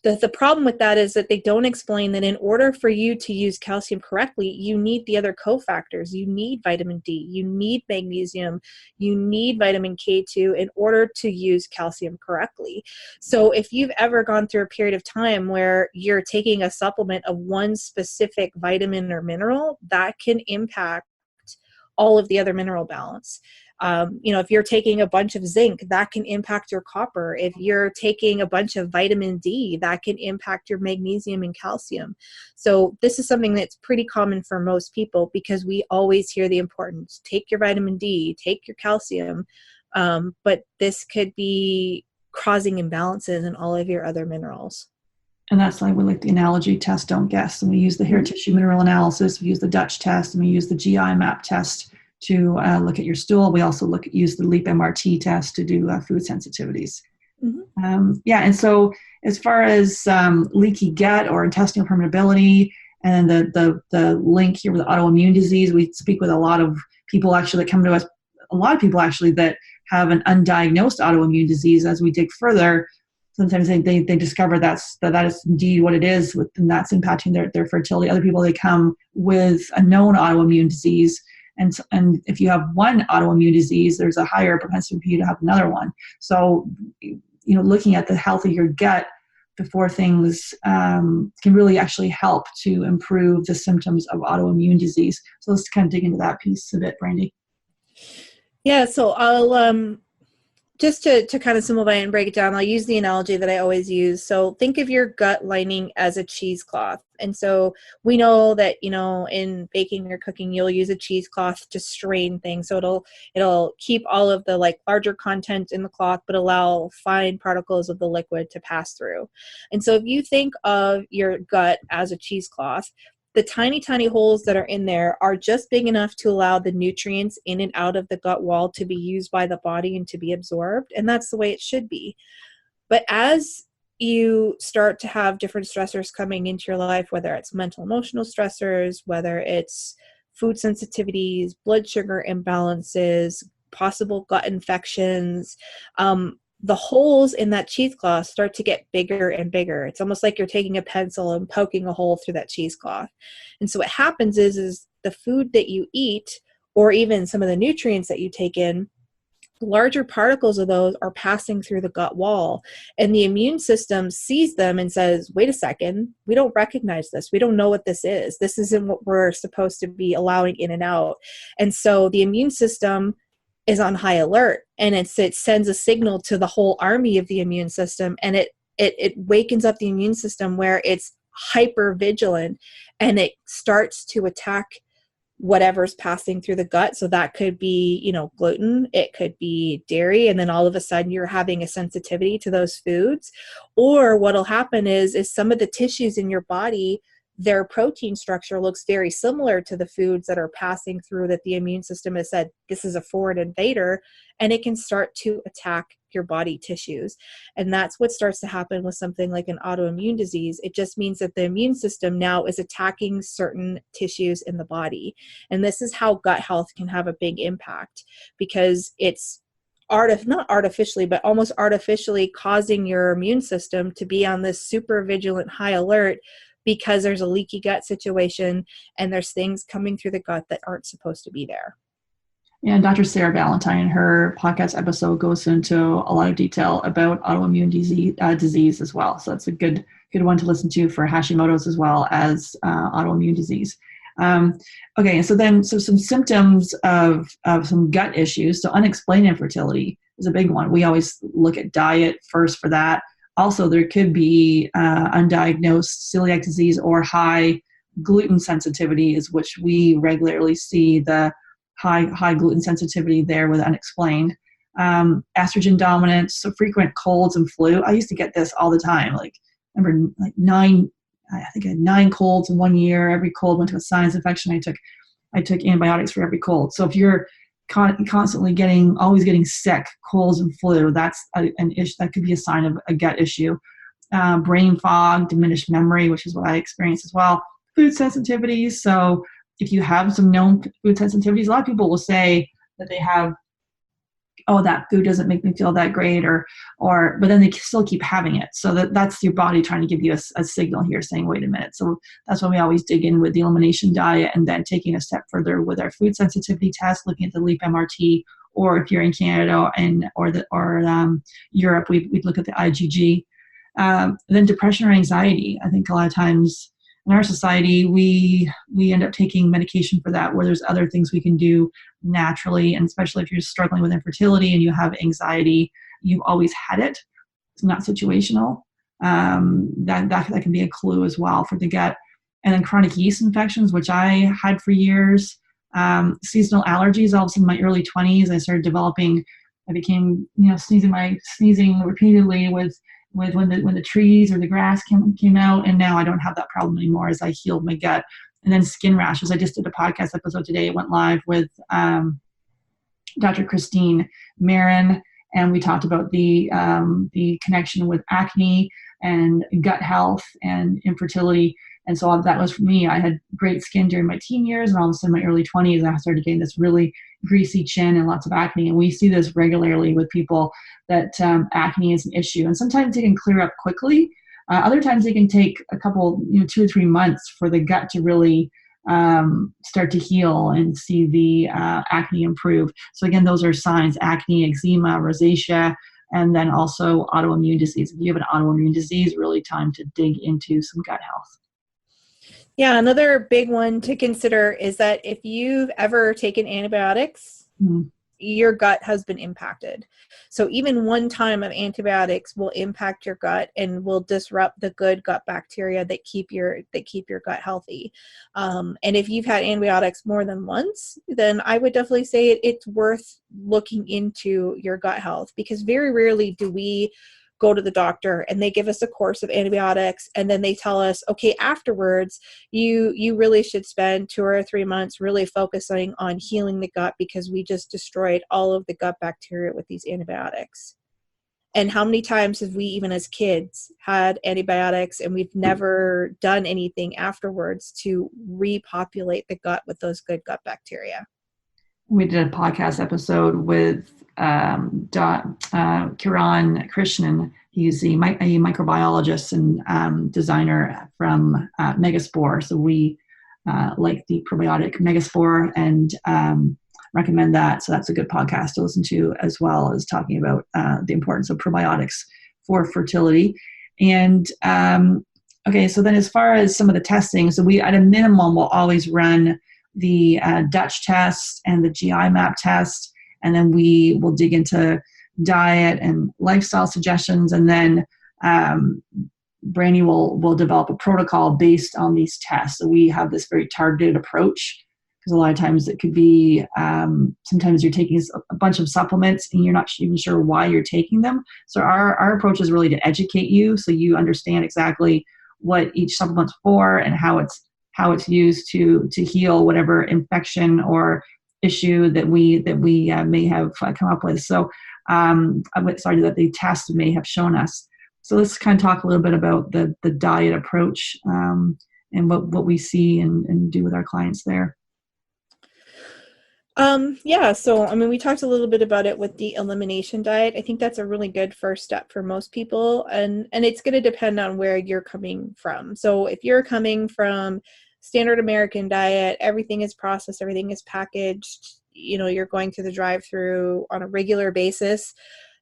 The problem with that is that they don't explain that in order for you to use calcium correctly, you need the other cofactors. You need vitamin D, you need magnesium, you need vitamin K2 in order to use calcium correctly. So if you've ever gone through a period of time where you're taking a supplement of one specific vitamin or mineral, that can impact all of the other mineral balance. If you're taking a bunch of zinc, that can impact your copper. If you're taking a bunch of vitamin D, that can impact your magnesium and calcium. So this is something that's pretty common for most people, because we always hear the importance. Take your vitamin D, take your calcium, but this could be causing imbalances in all of your other minerals. And that's like, we like the analogy test, don't guess. And we use the hair tissue mineral analysis, we use the Dutch test, and we use the GI map test to look at your stool. We also use the LEAP MRT test to do food sensitivities. And so as far as leaky gut or intestinal permeability, and the link here with autoimmune disease, we speak with a lot of people actually that come to us, a lot of people actually that have an undiagnosed autoimmune disease. As we dig further, sometimes they discover that is indeed what it is, and that's impacting their fertility. Other people, they come with a known autoimmune disease, and if you have one autoimmune disease, there's a higher propensity for you to have another one. So, looking at the health of your gut before things can really actually help to improve the symptoms of autoimmune disease. So let's kind of dig into that piece a bit, Brandy. Yeah, so I'll just to kind of simplify and break it down, I'll use the analogy that I always use. So think of your gut lining as a cheesecloth. And so we know that, in baking or cooking, you'll use a cheesecloth to strain things. So it'll keep all of the larger content in the cloth, but allow fine particles of the liquid to pass through. And so if you think of your gut as a cheesecloth, the tiny, tiny holes that are in there are just big enough to allow the nutrients in and out of the gut wall to be used by the body and to be absorbed. And that's the way it should be. But as you start to have different stressors coming into your life, whether it's mental, emotional stressors, whether it's food sensitivities, blood sugar imbalances, possible gut infections, the holes in that cheesecloth start to get bigger and bigger. It's almost like you're taking a pencil and poking a hole through that cheesecloth. And so what happens is the food that you eat, or even some of the nutrients that you take in, larger particles of those are passing through the gut wall, and the immune system sees them and says, wait a second, we don't recognize this. We don't know what this is. This isn't what we're supposed to be allowing in and out. And so the immune system is on high alert, and it sends a signal to the whole army of the immune system, and it wakens up the immune system where it's hyper vigilant, and it starts to attack whatever's passing through the gut. So that could be, gluten, it could be dairy, and then all of a sudden you're having a sensitivity to those foods. Or what'll happen is some of the tissues in your body, their protein structure looks very similar to the foods that are passing through, that the immune system has said, this is a foreign invader, and it can start to attack your body tissues. And that's what starts to happen with something like an autoimmune disease. It just means that the immune system now is attacking certain tissues in the body. And this is how gut health can have a big impact, because it's not artificially, but almost artificially causing your immune system to be on this super vigilant high alert, because there's a leaky gut situation and there's things coming through the gut that aren't supposed to be there. And Dr. Sarah Ballantyne, in her podcast episode, goes into a lot of detail about autoimmune disease as well. So that's a good one to listen to for Hashimoto's as well as autoimmune disease. Okay, so some symptoms of some gut issues. So unexplained infertility is a big one. We always look at diet first for that. also there could be undiagnosed celiac disease or high gluten sensitivity, is which we regularly see the high gluten sensitivity there with unexplained. Estrogen dominance, so frequent colds and flu. I used to get this all the time. Like, remember, like I think I had 9 colds in 1 year. Every cold went to a sinus infection. I took antibiotics for every cold. So if you're constantly always getting sick, colds and flu, that's an issue. That could be a sign of a gut issue. Brain fog, diminished memory, which is what I experienced as well. Food sensitivities. So if you have some known food sensitivities, a lot of people will say that they have, oh, that food doesn't make me feel that great, but then they still keep having it. So that's your body trying to give you a signal here saying, wait a minute. So that's when we always dig in with the elimination diet, and then taking a step further with our food sensitivity test, looking at the LEAP MRT, or if you're in Canada or Europe, we'd look at the IgG. Then depression or anxiety. I think a lot of times in our society, we end up taking medication for that, where there's other things we can do naturally. And especially if you're struggling with infertility and you have anxiety, you've always had it. It's not situational. That can be a clue as well for the gut. And then chronic yeast infections, which I had for years. Seasonal allergies. All of a sudden, in my early 20s, I became sneezing repeatedly with when the trees or the grass came out, and now I don't have that problem anymore as I healed my gut. And then skin rashes. I just did a podcast episode today. It went live with Dr. Christine Marin, and we talked about the connection with acne and gut health and infertility. And so that was for me. I had great skin during my teen years, and all of a sudden in my early 20s, I started getting this really greasy chin and lots of acne. And we see this regularly with people that acne is an issue. And sometimes it can clear up quickly. Other times it can take a couple, 2 or 3 months for the gut to really start to heal and see the acne improve. So again, those are signs: acne, eczema, rosacea, and then also autoimmune disease. If you have an autoimmune disease, really time to dig into some gut health. Yeah, another big one to consider is that if you've ever taken antibiotics, your gut has been impacted. So even one time of antibiotics will impact your gut and will disrupt the good gut bacteria that keep your gut healthy. And if you've had antibiotics more than once, then I would definitely say it's worth looking into your gut health, because very rarely do we go to the doctor and they give us a course of antibiotics and then they tell us, okay, afterwards you really should spend 2 or 3 months really focusing on healing the gut, because we just destroyed all of the gut bacteria with these antibiotics. And how many times have we, even as kids, had antibiotics and we've never done anything afterwards to repopulate the gut with those good gut bacteria? We did a podcast episode with Kiran Krishnan. He's a microbiologist and designer from Megaspore. So we like the probiotic Megaspore and recommend that. So that's a good podcast to listen to, as well as talking about the importance of probiotics for fertility. And okay, so then as far as some of the testing, so we at a minimum will always run the Dutch test and the GI map test, and then we will dig into diet and lifestyle suggestions, and then Brandy will develop a protocol based on these tests. So we have this very targeted approach, because a lot of times it could be sometimes you're taking a bunch of supplements and you're not even sure why you're taking them. So our approach is really to educate you so you understand exactly what each supplement's for and how it's used to heal whatever infection or issue that we may have come up with. So that the test may have shown us. So let's kind of talk a little bit about the diet approach and what we see and do with our clients there. Yeah, so I mean, we talked a little bit about it with the elimination diet. I think that's a really good first step for most people, and it's going to depend on where you're coming from. So if you're coming from standard American diet, everything is processed, everything is packaged, you're going to the drive-through on a regular basis,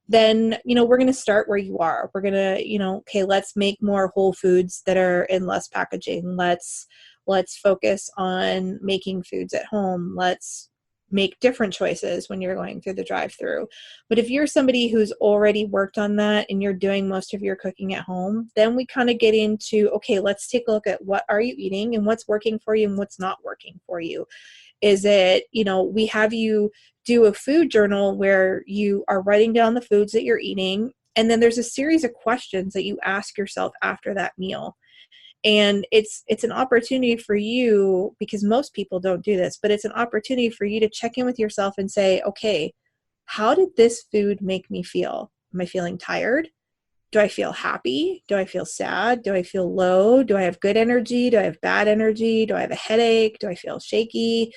then, we're going to start where you are. We're going to, okay, let's make more whole foods that are in less packaging. Let's focus on making foods at home. Let's make different choices when you're going through the drive-through. But if you're somebody who's already worked on that and you're doing most of your cooking at home, then we kind of get into, okay, let's take a look at what are you eating and what's working for you and what's not working for you. Is it, we have you do a food journal where you are writing down the foods that you're eating, and then there's a series of questions that you ask yourself after that meal. And it's an opportunity for you, because most people don't do this, but it's an opportunity for you to check in with yourself and say, okay, how did this food make me feel? Am I feeling tired? Do I feel happy? Do I feel sad? Do I feel low? Do I have good energy? Do I have bad energy? Do I have a headache? Do I feel shaky?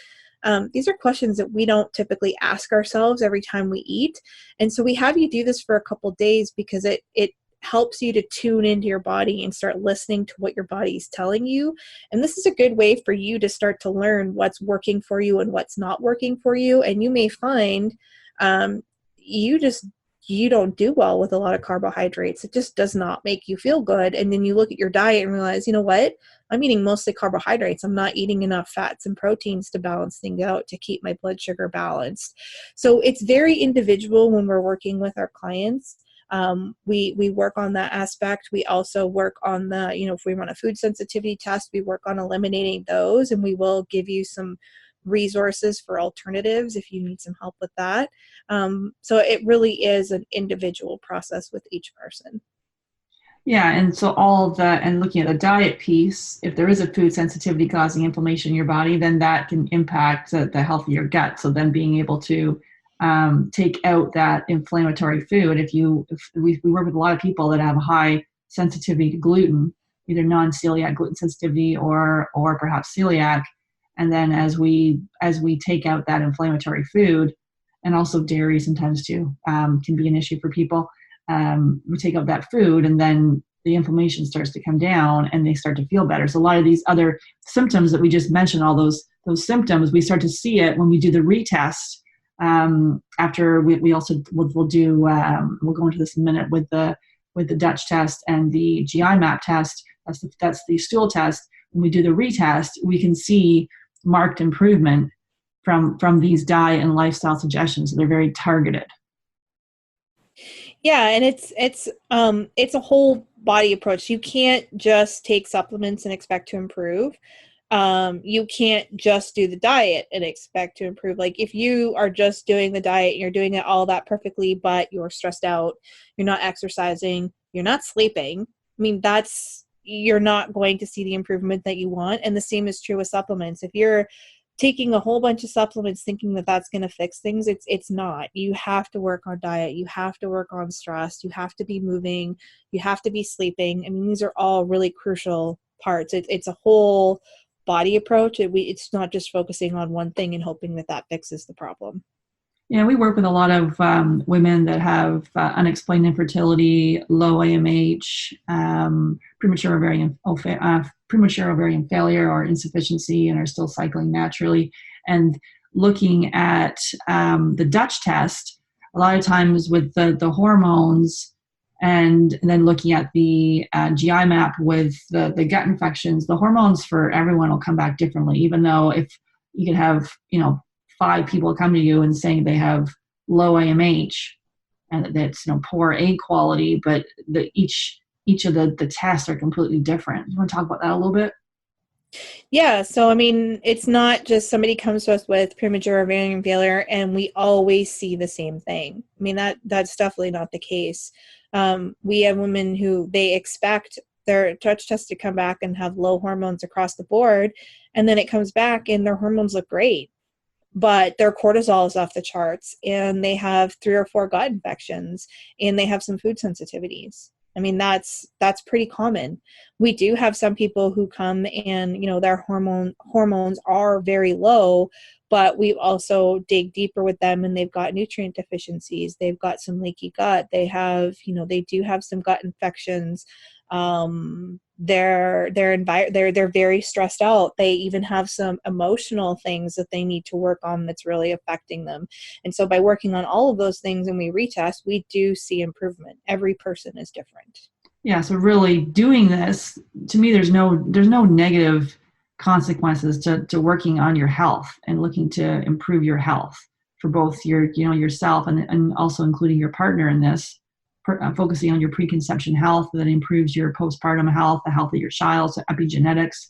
These are questions that we don't typically ask ourselves every time we eat. And so we have you do this for a couple days because it helps you to tune into your body and start listening to what your body is telling you. And this is a good way for you to start to learn what's working for you and what's not working for you. And you may find you don't do well with a lot of carbohydrates. It just does not make you feel good. And then you look at your diet and realize, you know what? I'm eating mostly carbohydrates. I'm not eating enough fats and proteins to balance things out, to keep my blood sugar balanced. So it's very individual when we're working with our clients. We work on that aspect. We also work on the, if we run a food sensitivity test, we work on eliminating those, and we will give you some resources for alternatives if you need some help with that. So it really is an individual process with each person. Yeah, and so all of that, and looking at the diet piece, if there is a food sensitivity causing inflammation in your body, then that can impact the health of your gut. So then being able to take out that inflammatory food. If we work with a lot of people that have a high sensitivity to gluten, either non-celiac gluten sensitivity or perhaps celiac, and then as we take out that inflammatory food, and also dairy sometimes too can be an issue for people. We take out that food, and then the inflammation starts to come down, and they start to feel better. So a lot of these other symptoms that we just mentioned, all those symptoms, we start to see it when we do the retest. After we also we'll do we'll go into this in a minute with the Dutch test and the GI map test. That's the stool test. When we do the retest, we can see marked improvement from these diet and lifestyle suggestions. They're very targeted. Yeah, and it's a whole body approach. You can't just take supplements and expect to improve. You can't just do the diet and expect to improve. Like if you are just doing the diet, you're doing it all that perfectly, but you're stressed out, you're not exercising, you're not sleeping. I mean, you're not going to see the improvement that you want. And the same is true with supplements. If you're taking a whole bunch of supplements thinking that that's going to fix things, it's not. You have to work on diet. You have to work on stress. You have to be moving. You have to be sleeping. I mean, these are all really crucial parts. It's a whole body approach. It's not just focusing on one thing and hoping that fixes the problem. Yeah, we work with a lot of women that have unexplained infertility, low AMH, premature ovarian failure or insufficiency, and are still cycling naturally. And looking at the Dutch test, a lot of times with the hormones, and then looking at the GI map with the gut infections, the hormones for everyone will come back differently. Even though if you could have 5 people come to you and saying they have low AMH and that's poor egg quality, but each of the tests are completely different. You want to talk about that a little bit? Yeah, so I mean, it's not just somebody comes to us with premature ovarian failure and we always see the same thing. I mean, that's definitely not the case. We have women who they expect their Dutch test to come back and have low hormones across the board, and then it comes back and their hormones look great, but their cortisol is off the charts and they have 3 or 4 gut infections and they have some food sensitivities. I mean, that's pretty common. We do have some people who come and, their hormones are very low, but we also dig deeper with them and they've got nutrient deficiencies. They've got some leaky gut. They have, they do have some gut infections. They're very stressed out. They even have some emotional things that they need to work on that's really affecting them. And so by working on all of those things and we retest, we do see improvement. Every person is different. Yeah, so really doing this, to me, there's no negative consequences to working on your health and looking to improve your health for both yourself and also including your partner in this, focusing on your preconception health that improves your postpartum health, the health of your child, so epigenetics.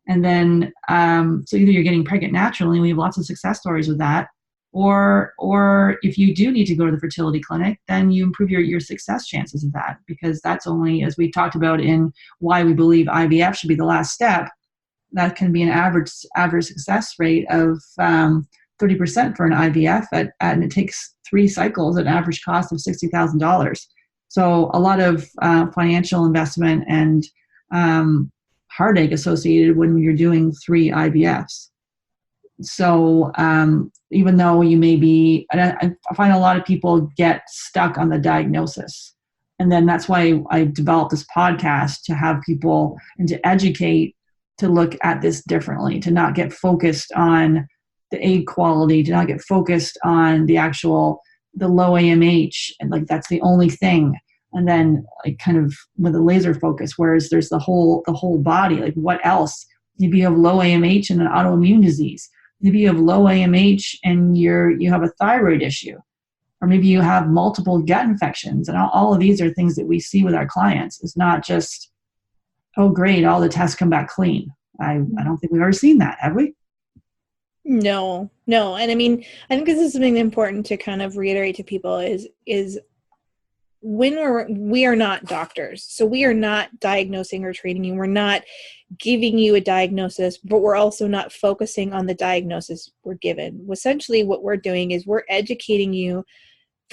And then, so either you're getting pregnant naturally, and we have lots of success stories with that, or if you do need to go to the fertility clinic, then you improve your success chances of that, because that's only, as we talked about in why we believe IVF should be the last step, that can be an average success rate of 30% for an IVF, and it takes 3 cycles at an average cost of $60,000. So a lot of financial investment and heartache associated when you're doing 3 IVFs. So even though you may be, I find a lot of people get stuck on the diagnosis. And then that's why I developed this podcast, to have people and to educate, to look at this differently, to not get focused on the egg quality, to not get focused on the low AMH, and like that's the only thing. And then like kind of with a laser focus, whereas there's the whole body, like what else? Maybe you have low AMH and an autoimmune disease. Maybe you have low AMH and you have a thyroid issue, or maybe you have multiple gut infections. And all of these are things that we see with our clients. It's not just, oh great, all the tests come back clean. I don't think we've ever seen that, have we? No. And I mean, I think this is something important to kind of reiterate to people is when we are not doctors. So we are not diagnosing or treating you. We're not giving you a diagnosis, but we're also not focusing on the diagnosis we're given. Essentially what we're doing is we're educating you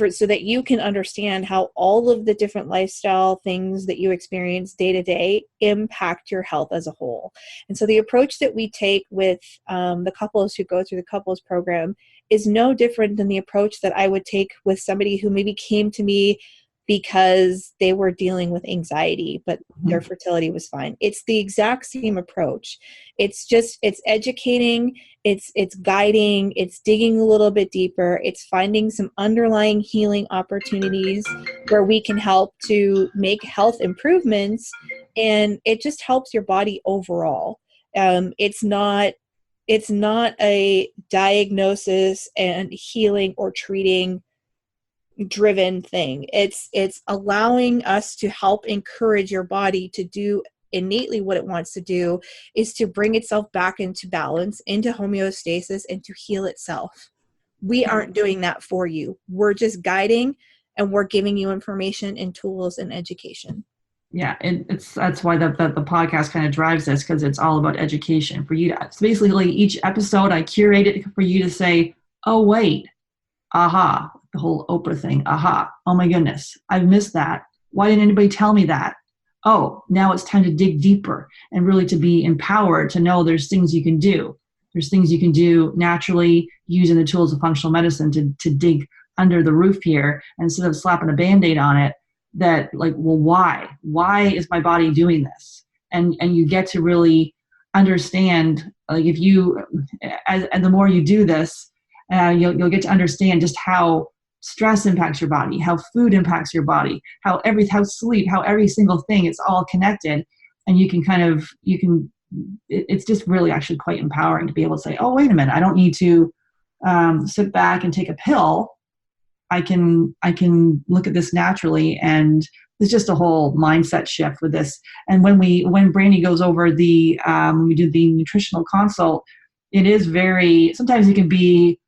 so that you can understand how all of the different lifestyle things that you experience day to day impact your health as a whole. And so the approach that we take with the couples who go through the couples program is no different than the approach that I would take with somebody who maybe came to me because they were dealing with anxiety, but their fertility was fine. It's the exact same approach. It's educating, it's guiding, it's digging a little bit deeper, it's finding some underlying healing opportunities where we can help to make health improvements, and it just helps your body overall. It's not a diagnosis and healing or treating driven thing. It's allowing us to help encourage your body to do innately what it wants to do, is to bring itself back into balance, into homeostasis, and to heal itself. We aren't doing that for you. We're just guiding, and we're giving you information and tools and education. Yeah, that's why the podcast kind of drives this, because it's all about education for you. So basically, each episode I curate it for you to say, oh wait, aha, the whole Oprah thing. Aha. Oh my goodness. I've missed that. Why didn't anybody tell me that? Oh, now it's time to dig deeper and really to be empowered to know there's things you can do. There's things you can do naturally using the tools of functional medicine to dig under the roof here, instead of slapping a Band-Aid on it, that like, well, why? Why is my body doing this? And you get to really understand, like if you, and the more you do this, you'll get to understand just how stress impacts your body, how food impacts your body, how sleep, how every single thing, it's all connected. And it's just really actually quite empowering to be able to say, oh, wait a minute, I don't need to sit back and take a pill. I can look at this naturally, and there's just a whole mindset shift with this. And when Brandy goes over when we do the nutritional consult, it is sometimes it can be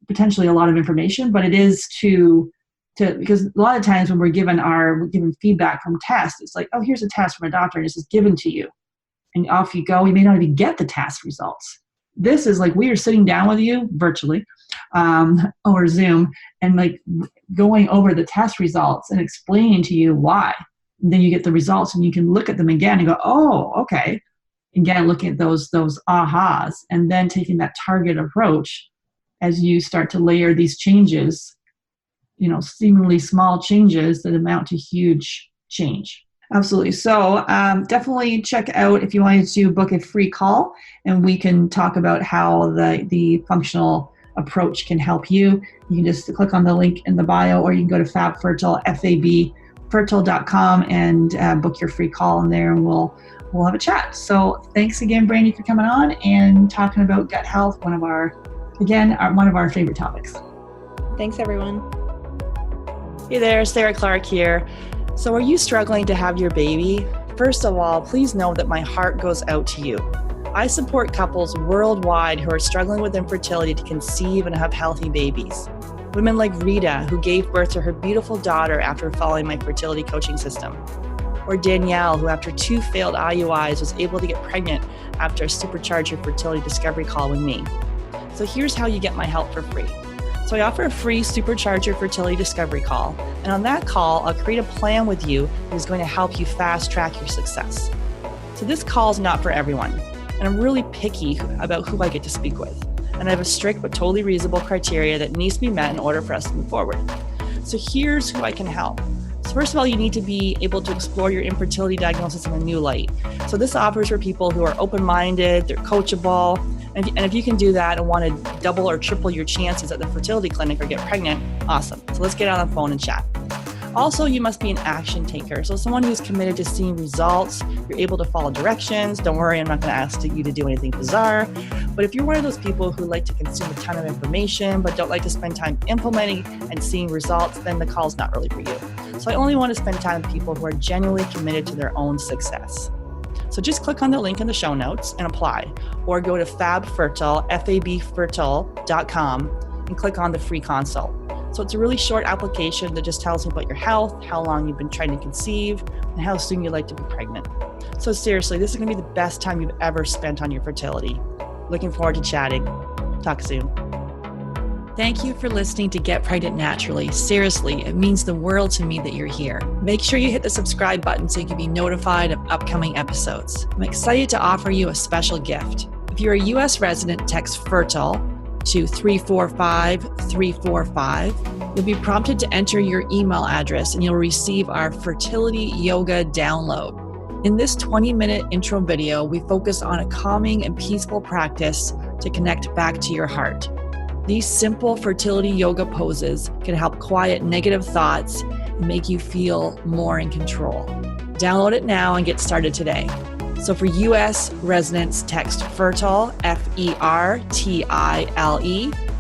potentially a lot of information, but it is because a lot of times when we're given feedback from tests, it's like, oh, here's a test from a doctor, and it's just given to you, and off you go. You may not even get the test results. This is like we are sitting down with you virtually over Zoom, and like going over the test results and explaining to you why. And then you get the results, and you can look at them again and go, oh, okay. Again, looking at those ahas, and then taking that target approach as you start to layer these changes, seemingly small changes that amount to huge change. Absolutely. So definitely check out if you wanted to book a free call, and we can talk about how the functional approach can help you. You can just click on the link in the bio, or you can go to Fab Fertile, FAB Fertile.com, and book your free call in there, and we'll we'll have a chat. So thanks again, Brandy, for coming on and talking about gut health, one of our favorite topics. Thanks, everyone. Hey there, Sarah Clark here. So are you struggling to have your baby? First of all, please know that my heart goes out to you. I support couples worldwide who are struggling with infertility to conceive and have healthy babies. Women like Rita, who gave birth to her beautiful daughter after following my fertility coaching system. Or Danielle, who after 2 failed IUIs was able to get pregnant after a Supercharge Your Fertility discovery call with me. So here's how you get my help for free. So I offer a free Supercharge Your Fertility discovery call. And on that call, I'll create a plan with you that is going to help you fast track your success. So this call is not for everyone. And I'm really picky about who I get to speak with. And I have a strict but totally reasonable criteria that needs to be met in order for us to move forward. So here's who I can help. So first of all, you need to be able to explore your infertility diagnosis in a new light. So this offers for people who are open-minded, they're coachable, and if you can do that and want to double or triple your chances at the fertility clinic or get pregnant, awesome. So let's get on the phone and chat. Also, you must be an action taker. So someone who's committed to seeing results, you're able to follow directions. Don't worry, I'm not going to ask you to do anything bizarre. But if you're one of those people who like to consume a ton of information, but don't like to spend time implementing and seeing results, then the call's not really for you. So I only want to spend time with people who are genuinely committed to their own success. So just click on the link in the show notes and apply, or go to Fab Fertile, FabFertile.com, and click on the free consult. So it's a really short application that just tells me about your health, how long you've been trying to conceive, and how soon you'd like to be pregnant. So seriously, this is going to be the best time you've ever spent on your fertility. Looking forward to chatting. Talk soon. Thank you for listening to Get Pregnant Naturally. Seriously, it means the world to me that you're here. Make sure you hit the subscribe button so you can be notified of upcoming episodes. I'm excited to offer you a special gift. If you're a U.S. resident, text FERTILE to 345-345. You'll be prompted to enter your email address and you'll receive our fertility yoga download. In this 20-minute intro video, we focus on a calming and peaceful practice to connect back to your heart. These simple fertility yoga poses can help quiet negative thoughts and make you feel more in control. Download it now and get started today. So for U.S. residents, text FERTILE, FERTILE,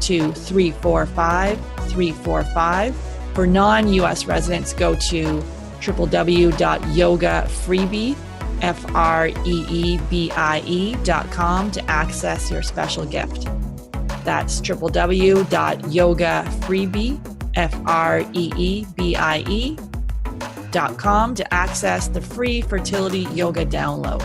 to 345-345. For non-U.S. residents, go to www.yogafreebie.com to access your special gift. That's www.yogafreebie.com to access the free fertility yoga download.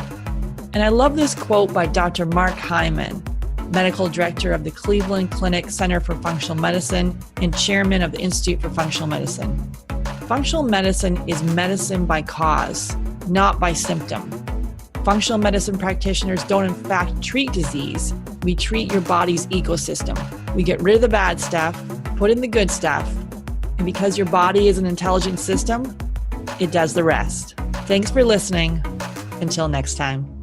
And I love this quote by Dr. Mark Hyman, Medical Director of the Cleveland Clinic Center for Functional Medicine and Chairman of the Institute for Functional Medicine. Functional medicine is medicine by cause, not by symptom. Functional medicine practitioners don't in fact treat disease. We treat your body's ecosystem. We get rid of the bad stuff, put in the good stuff, and because your body is an intelligent system, it does the rest. Thanks for listening. Until next time.